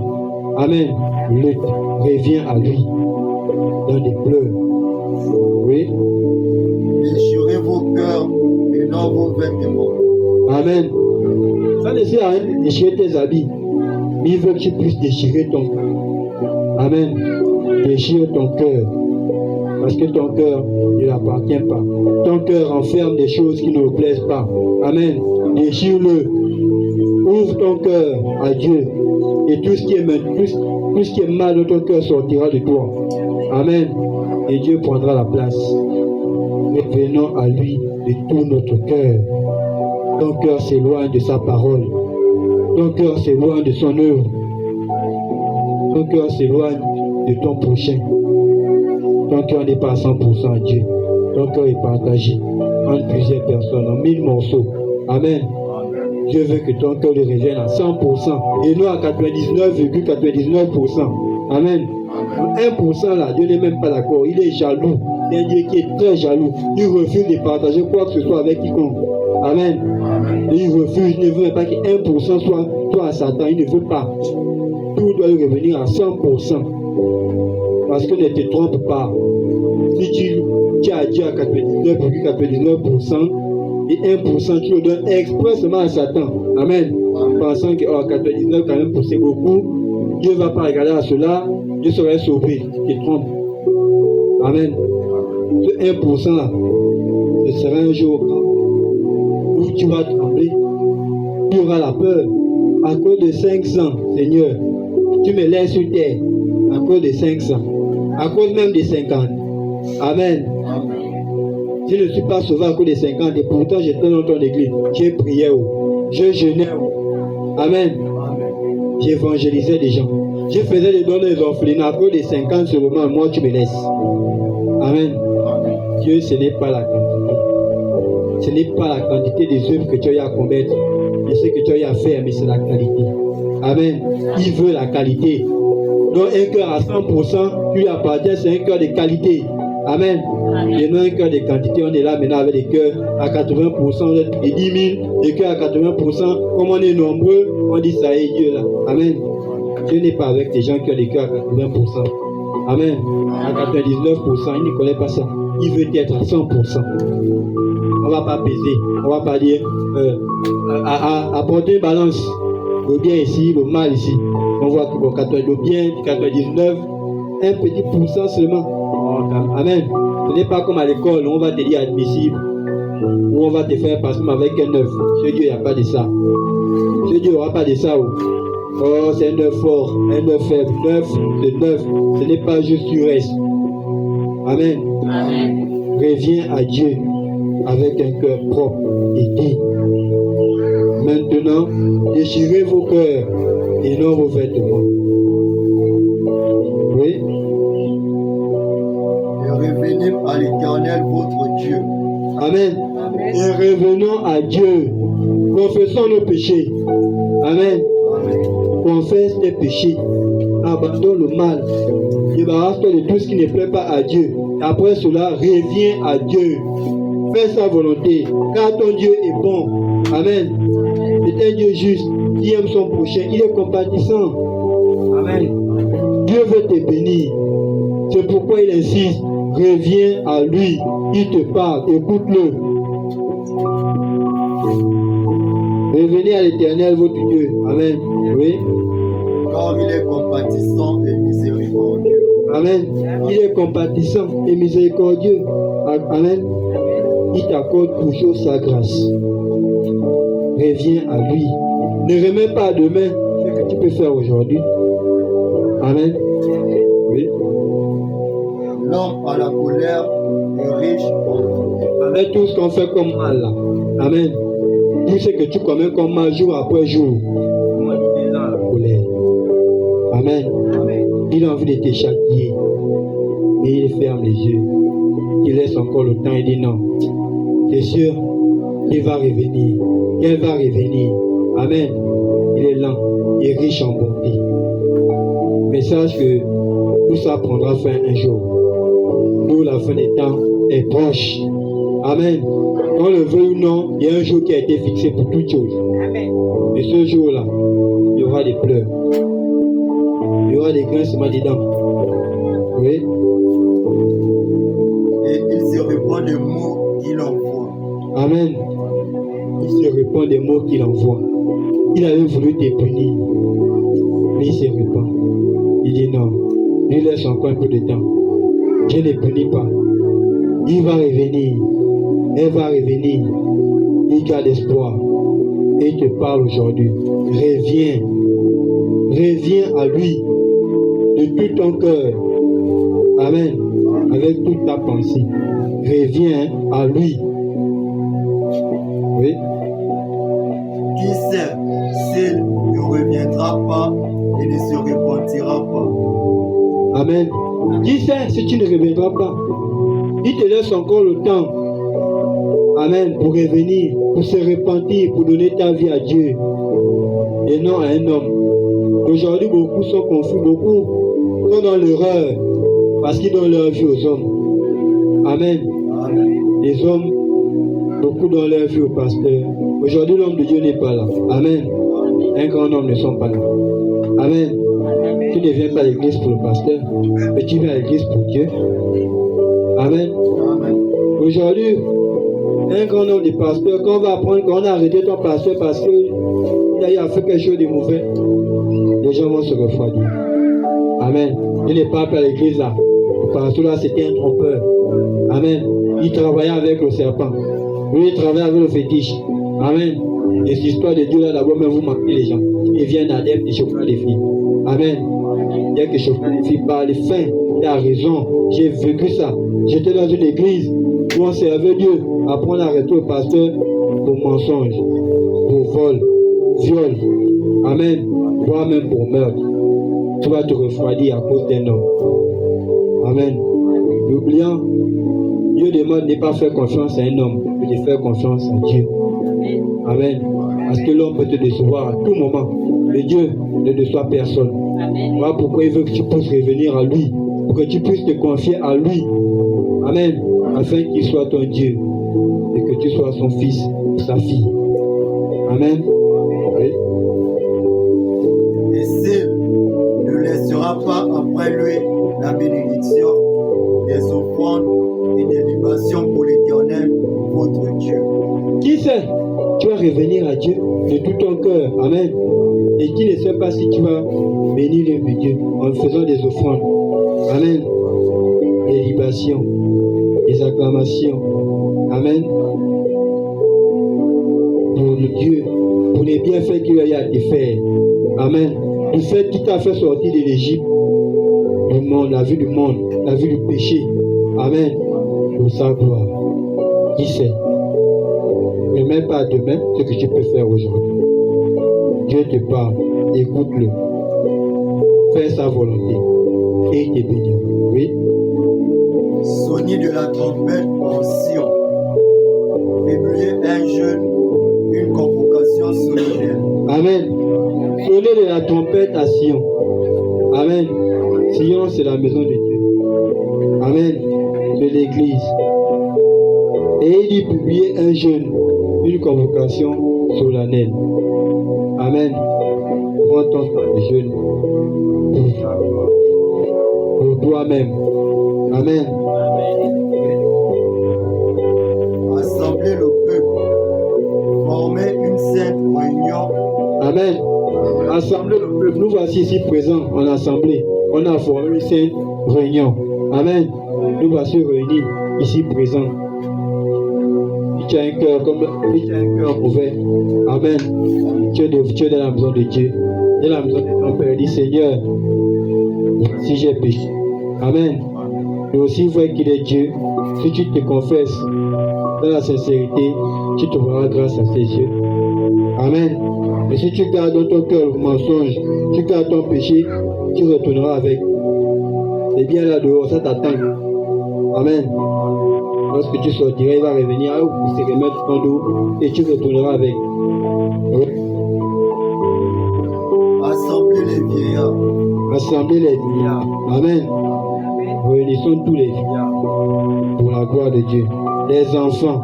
Amen. Lutte. Reviens à lui. Dans des pleurs. Oui. Déchirez vos cœurs et non vos vêtements. Amen. Ça ne sert à rien de déchirer tes habits. Mais il veut que tu puisses déchirer ton cœur. Amen. Déchire ton cœur. Parce que ton cœur ne l'appartient pas. Ton cœur renferme des choses qui ne nous plaisent pas. Amen. Déchire-le. Ouvre ton cœur à Dieu. Et tout ce qui est mal dans ton cœur sortira de toi. Amen. Et Dieu prendra la place. Revenons à lui de tout notre cœur. Ton cœur s'éloigne de sa parole. Ton cœur s'éloigne de son œuvre. Ton cœur s'éloigne de ton prochain. Ton cœur n'est pas à 100% à Dieu. Ton cœur est partagé entre plusieurs personnes, en 1000 morceaux. Amen. Je veux que ton cœur lui revienne à 100% et non à 99,99%. Amen. 1% là, Dieu n'est même pas d'accord. Il est jaloux. C'est un Dieu qui est très jaloux. Il refuse de partager quoi que ce soit avec quiconque. Amen. Et il refuse, il ne veut même pas que 1% soit à Satan. Il ne veut pas. Tout doit lui revenir à 100%. Parce que ne te trompe pas. Si tu as Dieu à 99,99% et 1%, tu le donnes expressément à Satan. Amen. Pensant que 99 quand même, c'est beaucoup. Dieu ne va pas regarder à cela. Dieu serait sauvé. Tu te trompes. Amen. Ce 1% là, ce sera un jour où tu vas trembler. Tu auras la peur. À cause de 500, Seigneur, tu me laisses sur terre. À cause de 500. À cause même de 50. Amen. Je ne suis pas sauvé à cause de 50 et pourtant j'étais dans ton église. J'ai prié. Je jeûnais. Amen. J'évangélisais des gens. Je faisais des dons des orphelins à cause de 50 seulement. Moi, tu me laisses. Amen. Dieu, ce n'est pas la quantité. Ce n'est pas la quantité des œuvres que tu as eu à commettre. Mais ce que tu as eu à faire, mais c'est la qualité. Amen. Il veut la qualité. Donc un cœur à 100%, qui lui appartient, c'est un cœur de qualité. Amen. Et non un cœur de quantité. On est là maintenant avec des cœurs à 80%, et 10 000, des cœurs à 80%. Comme on est nombreux, on dit ça est Dieu là. Amen. Dieu n'est pas avec des gens qui ont des cœurs à 80%. Amen. À 99%, il ne connaît pas ça. Il veut être à 100%. On ne va pas peser. On ne va pas dire apporter une balance. Le bien ici, le mal ici. On voit que le bien, 99, un petit pourcent seulement. Amen. Ce n'est pas comme à l'école où on va te dire admissible, où on va te faire passer avec un 9. Chez Dieu, il n'y a pas de ça. Chez Dieu, il n'y aura pas de ça. Oh, c'est un 9 fort, un 9 faible. 9, c'est 9. Ce n'est pas juste du reste. Amen. Amen. Reviens à Dieu avec un cœur propre et digne. Maintenant, déchirez vos cœurs et non vos vêtements. Oui. Et revenez à l'Éternel, votre Dieu. Amen. Amen. Et revenons à Dieu. Confessons nos péchés. Amen. Confesse tes péchés. Abandonne le mal. Débarrasse-toi de tout ce qui ne plaît pas à Dieu. Après cela, reviens à Dieu. Fais sa volonté. Car ton Dieu est bon. Amen. C'est un Dieu juste qui aime son prochain. Il est compatissant. Amen. Dieu veut te bénir. C'est pourquoi il insiste. Reviens à lui. Il te parle. Écoute-le. Revenez à l'Éternel, votre Dieu. Amen. Oui. Car il est compatissant et miséricordieux. Amen. Il est compatissant et miséricordieux. Amen. Il t'accorde toujours sa grâce. Reviens à lui. Ne remets pas à demain ce que tu peux faire aujourd'hui. Amen. Oui. L'homme à la colère est riche en tout. Avec tout ce qu'on fait comme mal là. Amen. Tout ce que tu commets comme mal jour après jour. Moi, je suis dans la colère. Amen. Il a envie de te châtier. Mais il ferme les yeux. Il laisse encore le temps. Il dit non. C'est sûr qu'il va revenir. Qu'elle va revenir. Amen. Il est lent. Il est riche en bonté. Mais sache que tout ça prendra fin un jour. Nous, la fin des temps est proche. Amen. Qu'on le veuille ou non, il y a un jour qui a été fixé pour toutes choses. Amen. Et ce jour-là, il y aura des pleurs. Il y aura des grincements dedans. Oui. Et il se répand des mots qu'il envoie. Amen. Il se répand des mots qu'il envoie. Il avait voulu te punir. Mais il se répand. Il dit non. Il laisse encore un peu de temps. Je ne punis pas. Il va revenir. Elle va revenir. Il garde espoir. Et il te parle aujourd'hui. Reviens. Reviens à lui. De tout ton cœur. Amen. Avec toute ta pensée. Reviens à lui. Oui. Qui sait s'il ne reviendra pas et ne se repentira pas? Amen. Qui sait si tu ne reviendras pas? Il te laisse encore le temps. Amen. Pour revenir, pour se repentir, pour donner ta vie à Dieu. Et non à un homme. Aujourd'hui, beaucoup sont confus, beaucoup sont dans l'erreur parce qu'ils donnent leur vie aux hommes. Amen. Les hommes, beaucoup donnent leur vie aux pasteurs. Aujourd'hui, l'homme de Dieu n'est pas là. Amen. Un grand homme ne sont pas là. Amen. Tu ne viens pas à l'église pour le pasteur, mais tu viens à l'église pour Dieu. Amen. Aujourd'hui, un grand nombre de pasteurs, quand on va apprendre qu'on a arrêté ton pasteur parce qu'il a fait quelque chose de mauvais, les gens vont se refroidir. Amen. Il n'est pas à l'église là. Le pasteur là, c'était un trompeur. Amen. Il travaillait avec le serpent. Lui, il travaillait avec le fétiche. Amen. Et cette histoire de Dieu là, d'abord, même vous manquez les gens. Ils viennent à des chauffeurs des filles. Amen. Il y a que chauffeurs des filles parlent fin. Il a raison. J'ai vécu ça. J'étais dans une église où on servait Dieu. Après, on a arrêté le pasteur pour mensonge, pour vol, viol. Amen. Voire même pour meurtre. Tu vas te refroidir à cause d'un homme. Amen. N'oubliant, Dieu demande de ne pas faire confiance à un homme, mais de faire confiance à Dieu. Amen. Parce que l'homme peut te décevoir à tout moment. Mais Dieu ne déçoit personne. Voilà pourquoi il veut que tu puisses revenir à lui. Pour que tu puisses te confier à lui. Amen. Afin qu'il soit ton Dieu. Et que tu sois son fils, sa fille. Amen. Oui. Et s'il ne laissera pas après lui la bénédiction, des offrandes et des libations pour l'Éternel, votre Dieu. Qui sait? Tu vas revenir à Dieu de tout ton cœur. Amen. Et qui ne sait pas si tu vas bénir le Dieu en faisant des offrandes. Amen. Des libations, des acclamations. Amen. Pour le Dieu, pour les bienfaits qu'il y a à te faire. Amen. Du fait qu'il t'a fait sortir de l'Égypte, du monde, la vie du monde, la vie du péché. Amen. Pour sa gloire. Qui sait? Ne mets pas demain ce que tu peux faire aujourd'hui. Dieu te parle, écoute-le. Fais sa volonté et il te bénit. Oui. Sonnez de la trompette en Sion. Publiez un jeûne, une convocation solennelle. Amen. Sonnez de la trompette à Sion. Amen. Sion, c'est la maison de Dieu. Amen. C'est l'église. Et il dit publier un jeûne, une convocation solennelle. Amen. Prends ton temps de jeûne pour toi-même. Amen. Assemblez le peuple. Formez une sainte réunion. Amen. Assemblez le peuple. Nous voici ici présents en assemblée. On a formé une sainte réunion. Amen. Nous voici réunis ici présents. Tu as un cœur comme tu as un cœur ouvert. Amen. Tu es dans la maison de Dieu. Dans la maison de ton Père. Dis Seigneur, si j'ai péché. Amen. Et aussi vrai qu'il est Dieu. Si tu te confesses dans la sincérité, tu trouveras grâce à ses yeux. Amen. Mais si tu gardes dans ton cœur le mensonge, tu gardes ton péché, tu retourneras avec. C'est bien là dehors, ça t'attend. Amen. Lorsque tu sortiras, il va revenir, il se remettre ton dos et tu retourneras avec. Oui. Assemblez les vieillards. Assemblez les vieillards. Amen. Réunissons tous les vieillards pour la gloire de Dieu. Les enfants.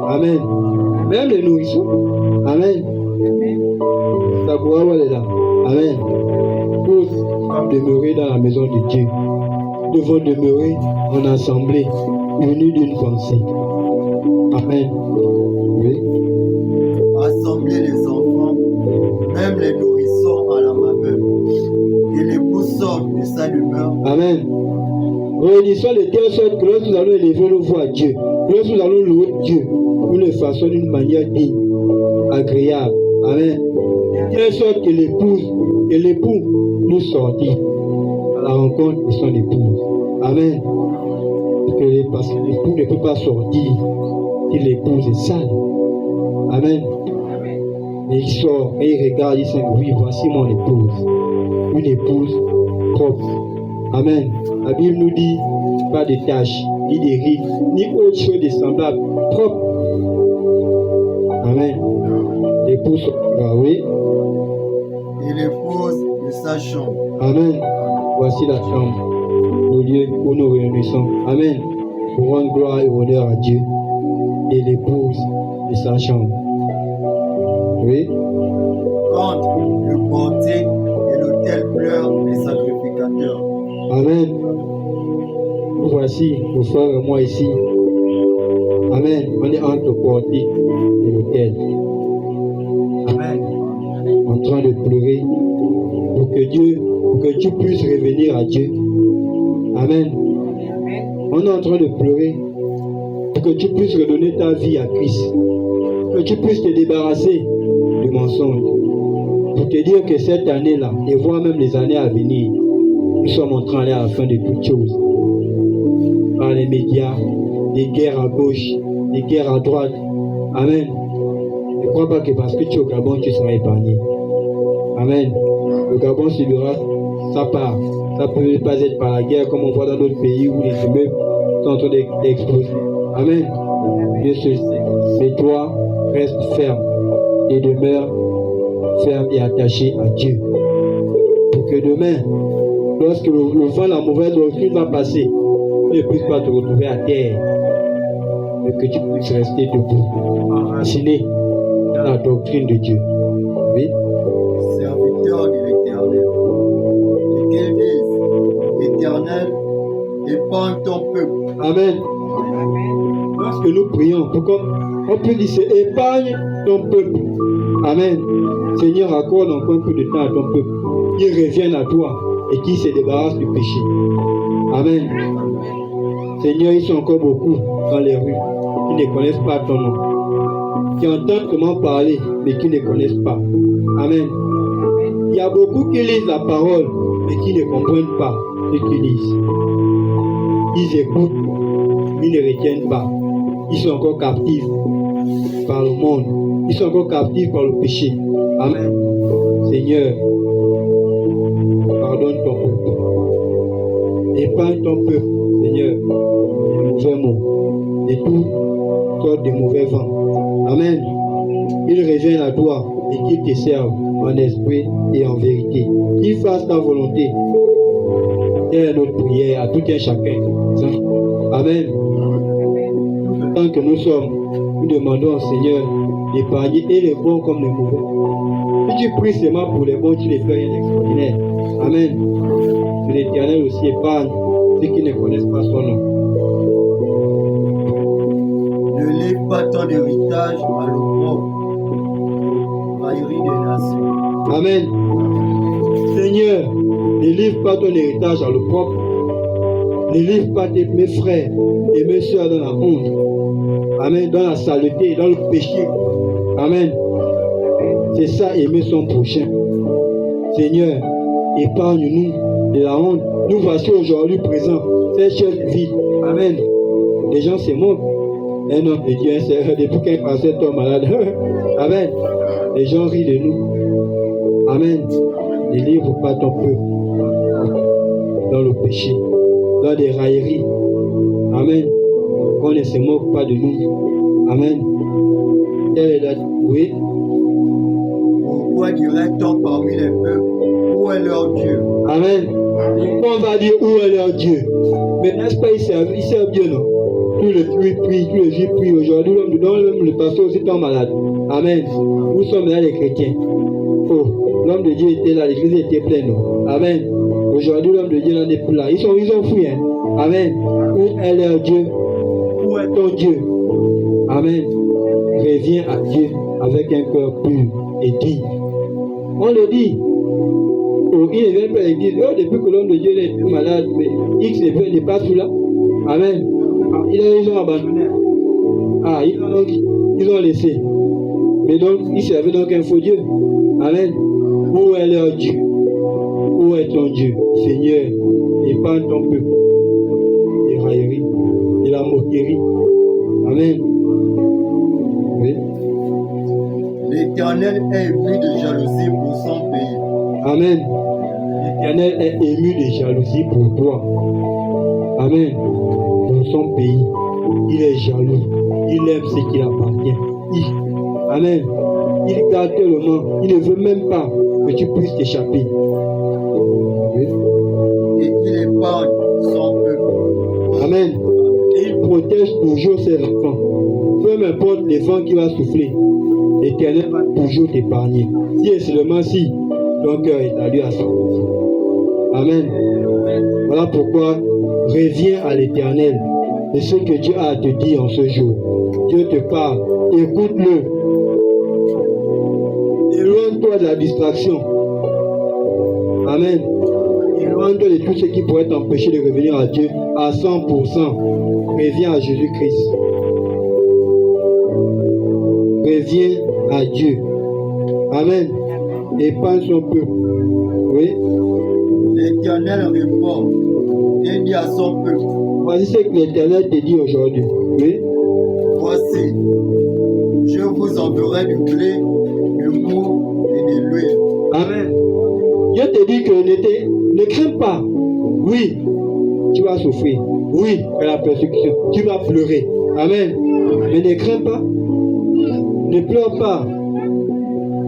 Amen. Même les nourrissons. Amen. Ça pourra voir là. Amen. Tous doivent demeurer dans la maison de Dieu. Nous devons demeurer en assemblée, unis d'une pensée. Amen. Oui. Assemblez les enfants, même les nourrissons à la mamelle. Que l'époux sorte de sa demeure. Amen. Réunissons de telle sorte que lorsque nous allons élever nos voix à Dieu, lorsque nous allons louer Dieu, nous le fassons d'une manière digne, agréable. Amen. De telle sorte que l'époux nous sortit à la rencontre de son épouse. Amen. Parce que l'époux ne peut pas sortir si l'épouse est sale. Amen. Et il sort et il regarde, il dit, oui, voici mon épouse. Une épouse propre. Amen. La Bible nous dit, pas de taches, ni de rides, ni autre chose de semblable, propre. Amen. L'épouse sortira, oui. Et l'épouse de sa chambre. Amen. Voici la chambre, le lieu où nous réunissons. Amen. Pour rendre gloire et honneur à Dieu. Et l'épouse de sa chambre. Oui. Quand le portier et l'autel pleurent les sacrificateurs. Amen. Voici nos frères et moi ici. Amen. On est entre le portique et l'autel. Amen. En train de pleurer pour que tu puisses revenir à Dieu. Amen. On est en train de pleurer pour que tu puisses redonner ta vie à Christ. Que tu puisses te débarrasser du mensonge. Pour te dire que cette année-là, et voire même les années à venir, nous sommes en train d'aller à la fin de toutes choses. Par les médias, des guerres à gauche, des guerres à droite. Amen. Ne crois pas que parce que tu es au Gabon, tu seras épargné. Amen. Le Gabon subira sa part. Ça ne peut pas être par la guerre comme on voit dans d'autres pays où les immeubles sont en train d'exploser. Amen. Dieu se sait. Mais toi, reste ferme et demeure ferme et attaché à Dieu. Pour que demain, lorsque le vent, la mauvaise doctrine va passer, tu ne puisses pas te retrouver à terre, mais que tu puisses rester debout, enraciné dans la doctrine de Dieu. Oui. Serviteur de l'Éternel. Et qu'ils disent, Éternel, épargne ton peuple. Amen. Lorsque nous prions, on peut dire, c'est épargne ton peuple. Amen. Seigneur, accorde encore un peu de temps à ton peuple. Qu'ils reviennent à toi et qu'ils se débarrassent du péché. Amen. Seigneur, ils sont encore beaucoup dans les rues qui ne connaissent pas ton nom, qui entendent comment parler, mais qui ne connaissent pas. Amen. Il y a beaucoup qui lisent la parole, mais qui ne comprennent pas ce qu'ils lisent. Ils écoutent, ils ne retiennent pas. Ils sont encore captifs par le monde. Ils sont encore captifs par le péché. Amen. Seigneur, pardonne ton peuple. Épargne ton peuple, Seigneur, des mauvais mots, de toutes sortes de mauvais vents. Amen. Qu'ils reviennent à toi et qu'ils te servent en esprit et en vérité. Qu'ils fassent ta volonté. Telle est notre prière à tout un chacun. Amen. Tant que nous sommes, nous demandons au Seigneur d'épargner et les bons comme les mauvais. Si tu pries seulement pour les bons, tu ne fais rien d'extraordinaire. Amen. Que l'Éternel aussi épargne ceux qui ne connaissent pas son nom. Ne lève pas ton héritage à l'opprobre. Raillerie des nations. Amen. Seigneur, ne livre pas ton héritage à l'opprobre. Ne livre pas mes frères et mes soeurs dans la honte. Amen. Dans la saleté, dans le péché. Amen. C'est ça, aimer son prochain. Seigneur, épargne-nous de la honte. Nous voici aujourd'hui présents. Cette chaise vide. Amen. Les gens se moquent. Un homme de Dieu, depuis qu'un pasteur tombe malade. Amen. Les gens rient de nous. Amen. Ne livre pas ton peuple dans le péché, dans des railleries. Amen. Qu'on ne se moque pas de nous. Amen. Oui. Pourquoi dirait-on parmi les peuples, où est leur Dieu? Amen. On va dire où est leur Dieu. Mais n'est-ce pas, ils servent Dieu, non? Tous les juifs prient aujourd'hui. Le pasteur aussi tombe malade. Amen. Nous sommes là les chrétiens. Oh, l'homme de Dieu était là, l'église était pleine. Non? Amen. Aujourd'hui, l'homme de Dieu n'en est plus là. Ils ont fui. Hein? Amen. Où est leur Dieu? Où est ton Dieu? Amen. Reviens à Dieu avec un cœur pur et digne. On le dit. Oh, il ne vient pas à l'église. Oh, depuis que l'homme de Dieu est malade, mais X n'est pas tout là. Amen. Ah, ils ont abandonné. Ah, ils ont laissé. Mais donc, ils servaient donc un faux Dieu. Amen. Où est leur Dieu? Où est ton Dieu? Seigneur, épargne ton peuple des railleries, de la moquerie. Amen. Oui. L'Éternel est ému de jalousie pour son pays. Amen. L'Éternel est ému de jalousie pour toi. Amen. Pour son pays. Il est jaloux. Il aime ce qui appartient. Amen. Il garde tellement. Il ne veut même pas que tu puisses t'échapper. Oui. Et il épargne son peuple. Amen. Et il protège toujours ses enfants. Peu importe les vents qui vont souffler, l'Éternel va toujours t'épargner. Si et seulement si ton cœur est à lui à 100%. Amen. Voilà pourquoi reviens à l'Éternel et ce que Dieu a à te dire en ce jour. Dieu te parle, écoute-le. Éloigne-toi de la distraction. Amen. Éloigne-toi de tout ce qui pourrait t'empêcher de revenir à Dieu à 100%. Reviens à Jésus-Christ. Reviens à Dieu. Amen. Épargne son peuple. Oui. L'Éternel répond et dit à son peuple. Voici ce que l'Éternel te dit aujourd'hui. Oui. Voici, je vous enverrai du blé, du mou et de l'huile. Amen. Dieu te dit que ne crains pas. Oui, tu vas souffrir. Oui, la persécution. Tu vas pleurer. Amen. Mais ne crains pas. Ne pleure pas.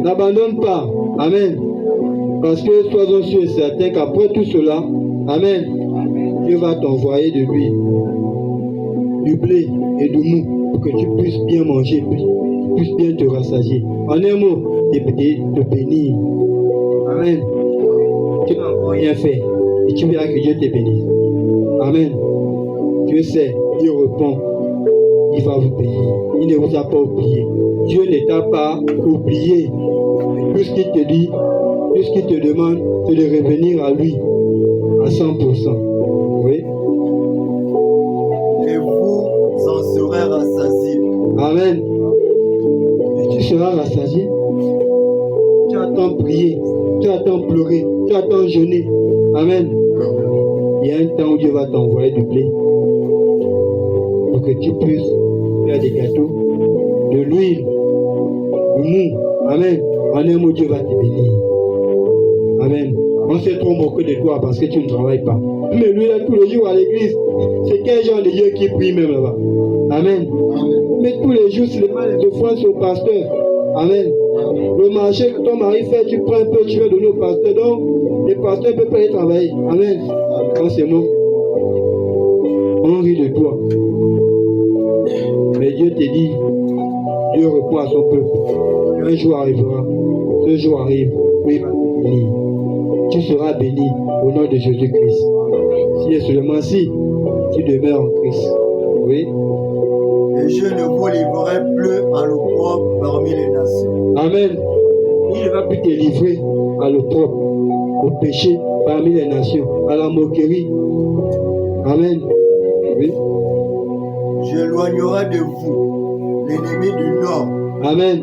N'abandonne pas. Amen. Parce que sois sûr et certain qu'après tout cela, amen, Dieu va t'envoyer de l'huile, du blé et du mou pour que tu puisses bien manger, tu puisses bien te rassasier. En un mot, te bénir. Amen. Tu n'as encore rien fait et tu verras que Dieu te bénisse. Amen. Dieu sait, Dieu répond. Il va vous bénir. Il ne vous a pas oublié. Dieu ne t'a pas oublié. Mais tout ce qu'il te dit, tout ce qu'il te demande, c'est de revenir à lui à 100%. Oui. Et vous en serez rassasiés. Amen. Et tu seras rassasié. Tu attends prier, tu attends pleurer, tu attends jeûner. Amen. Il y a un temps où Dieu va t'envoyer du blé pour que tu puisses faire des gâteaux, de l'huile, du mou. Amen. En un mot, Dieu va te bénir. Amen. On s'est trop moqué de toi parce que tu ne travailles pas. Mais lui, là, tous les jours à l'église, c'est quel genre de Dieu qui prie même là-bas. Amen. Mais tous les jours, c'est les offrandes au pasteur. Amen. Le marché que ton mari fait, tu prends un peu, tu vas donner au pasteur. Donc, le pasteur ne peut pas aller travailler. Amen. Quand c'est bon, on rit de toi. Mais Dieu te dit, Dieu répond à son peuple. Un jour arrivera. Ce jour arrive. Oui, il va te bénir. Tu seras béni au nom de Jésus-Christ. Si et seulement si tu demeures en Christ. Oui. Et je ne vous livrerai plus à l'opprobre parmi les nations. Amen. Il ne va plus te livrer à l'opprobre, au péché parmi les nations, à la moquerie. Amen. Oui. J'éloignerai de vous l'ennemi du nord. Amen.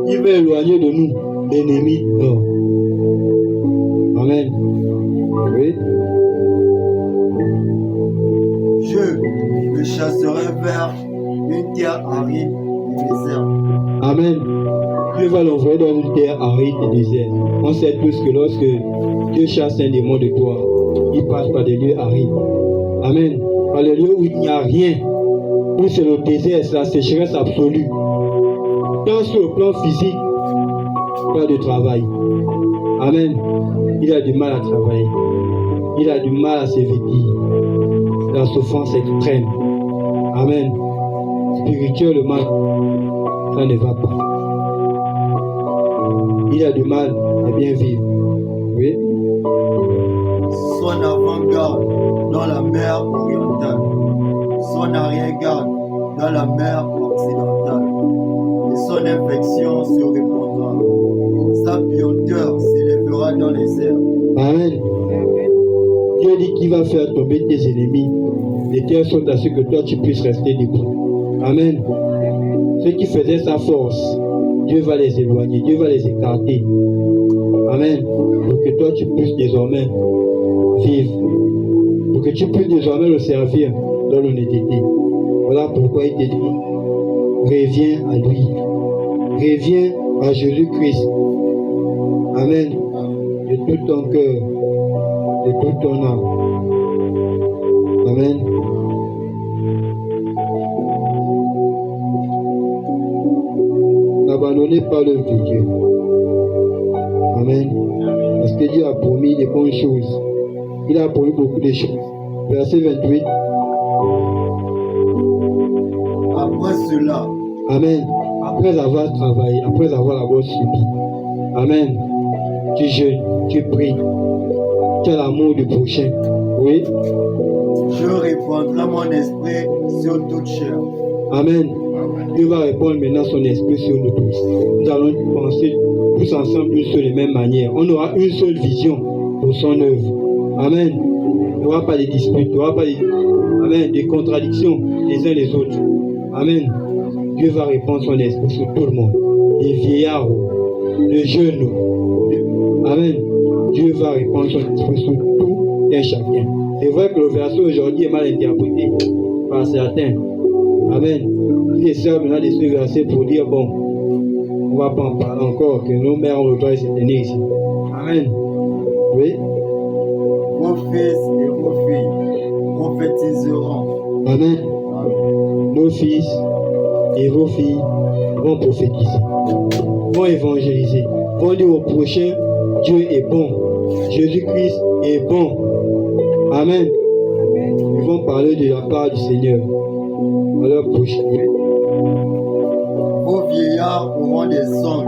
Il va éloigner de nous l'ennemi du nord. Amen. Oui. Je le chasserai vers une une terre aride et déserte. Amen. Dieu va l'envoyer dans une terre aride et déserte. On sait tous que lorsque Dieu chasse un démon de toi, il passe par des lieux arides. Amen. Par les lieux où il n'y a rien, où c'est le désert, c'est la sécheresse absolue. Tant sur le plan physique, pas de travail. Amen. Il a du mal à travailler. Il a du mal à se vêtir. La souffrance extrême. Amen. Spirituellement, ça ne va pas. Il a du mal à bien vivre. Oui. Son avant-garde dans la mer orientale, son arrière-garde dans la mer occidentale, et son infection se répandra. Sa puanteur s'élèvera dans les airs. Amen. Dieu dit qu'il va faire tomber tes ennemis, de telle sorte à ce que toi tu puisses rester debout. Amen. Ceux qui faisaient sa force, Dieu va les éloigner, Dieu va les écarter. Amen. Pour que toi tu puisses désormais vivre. Pour que tu puisses désormais le servir dans l'honnêteté. Voilà pourquoi il te dit, reviens à lui. Reviens à Jésus-Christ. Amen. De tout ton cœur, de toute ton âme. Amen. N'abandonnez pas l'œuvre de Dieu. Amen. Parce que Dieu a promis des bonnes choses. Il a promis beaucoup de choses. Verset 28. Après cela, Amen. Après avoir travaillé, après avoir d'abord subi. Amen. Tu jeûnes, tu pries. Tu as l'amour du prochain. Oui. je répandrai mon esprit sur toute chair. Amen. Dieu va répondre maintenant son esprit sur nous tous. Nous allons penser tous ensemble d'une seule et même manière. On aura une seule vision pour son œuvre. Amen. Il n'y aura pas de disputes, il n'y aura pas de contradictions les uns les autres. Amen. Dieu va répandre son esprit sur tout le monde. Les vieillards, les jeunes. Amen. Dieu va répandre son esprit sur tout un chacun. C'est vrai que le verset aujourd'hui est mal interprété par certains. Amen. Il essaie maintenant de ce verset pour dire bon, on ne va pas en parler encore, que nos mères ont le droit de se tenir ici. Amen. Oui. Vos fils et vos filles prophétiseront. Amen. Nos fils et vos filles vont prophétiser, vont évangéliser, vont dire au prochain, Dieu est bon, Jésus-Christ est bon. Amen. Ils vont parler de la part du Seigneur à leur prochain. Vos vieillards auront des songes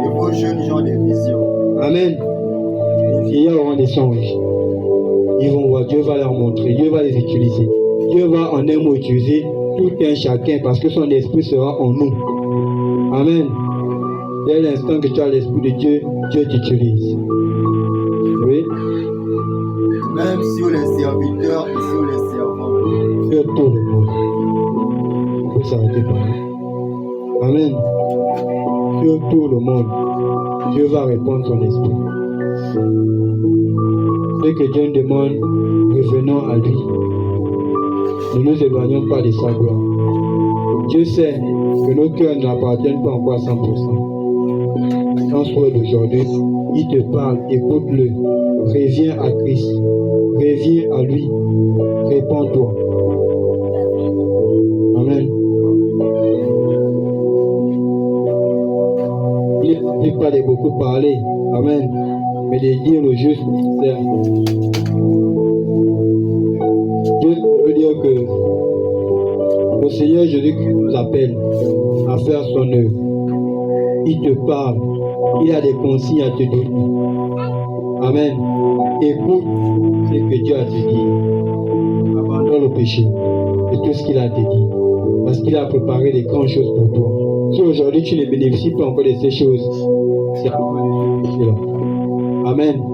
et vos jeunes gens des visions. Amen. Les vieillards auront des songes. Ils vont voir, Dieu va leur montrer, Dieu va les utiliser. Dieu va en un mot utiliser tout un chacun parce que son esprit sera en nous. Amen. Dès l'instant que tu as l'esprit de Dieu, Dieu t'utilise. Oui. Même sur les serviteurs et sur les servants. Sur tout le monde. On peut s'arrêter par là. Amen. Sur tout le monde, Dieu va répondre son esprit. Ce que Dieu nous demande, revenons à lui. Ne nous éloignons pas de sa gloire. Dieu sait que nos cœurs ne l'appartiennent pas encore à 100%. Dans ce word d'aujourd'hui, il te parle, écoute-le. Reviens à Christ. Reviens à lui. Répands-toi. Amen. Il ne suffit pas de beaucoup parler. Amen. Mais de dire le juste nécessaire. Dieu veut dire que le Seigneur Jésus-Christ nous appelle à faire son œuvre. Il te parle. Il a des consignes à te donner. Amen. Écoute ce que Dieu a te dit. Abandonne le péché et tout ce qu'il a te dit. Parce qu'il a préparé des grandes choses pour toi. Si aujourd'hui tu ne bénéficies pas encore de ces choses, c'est à cause de ce péché-là. Amen.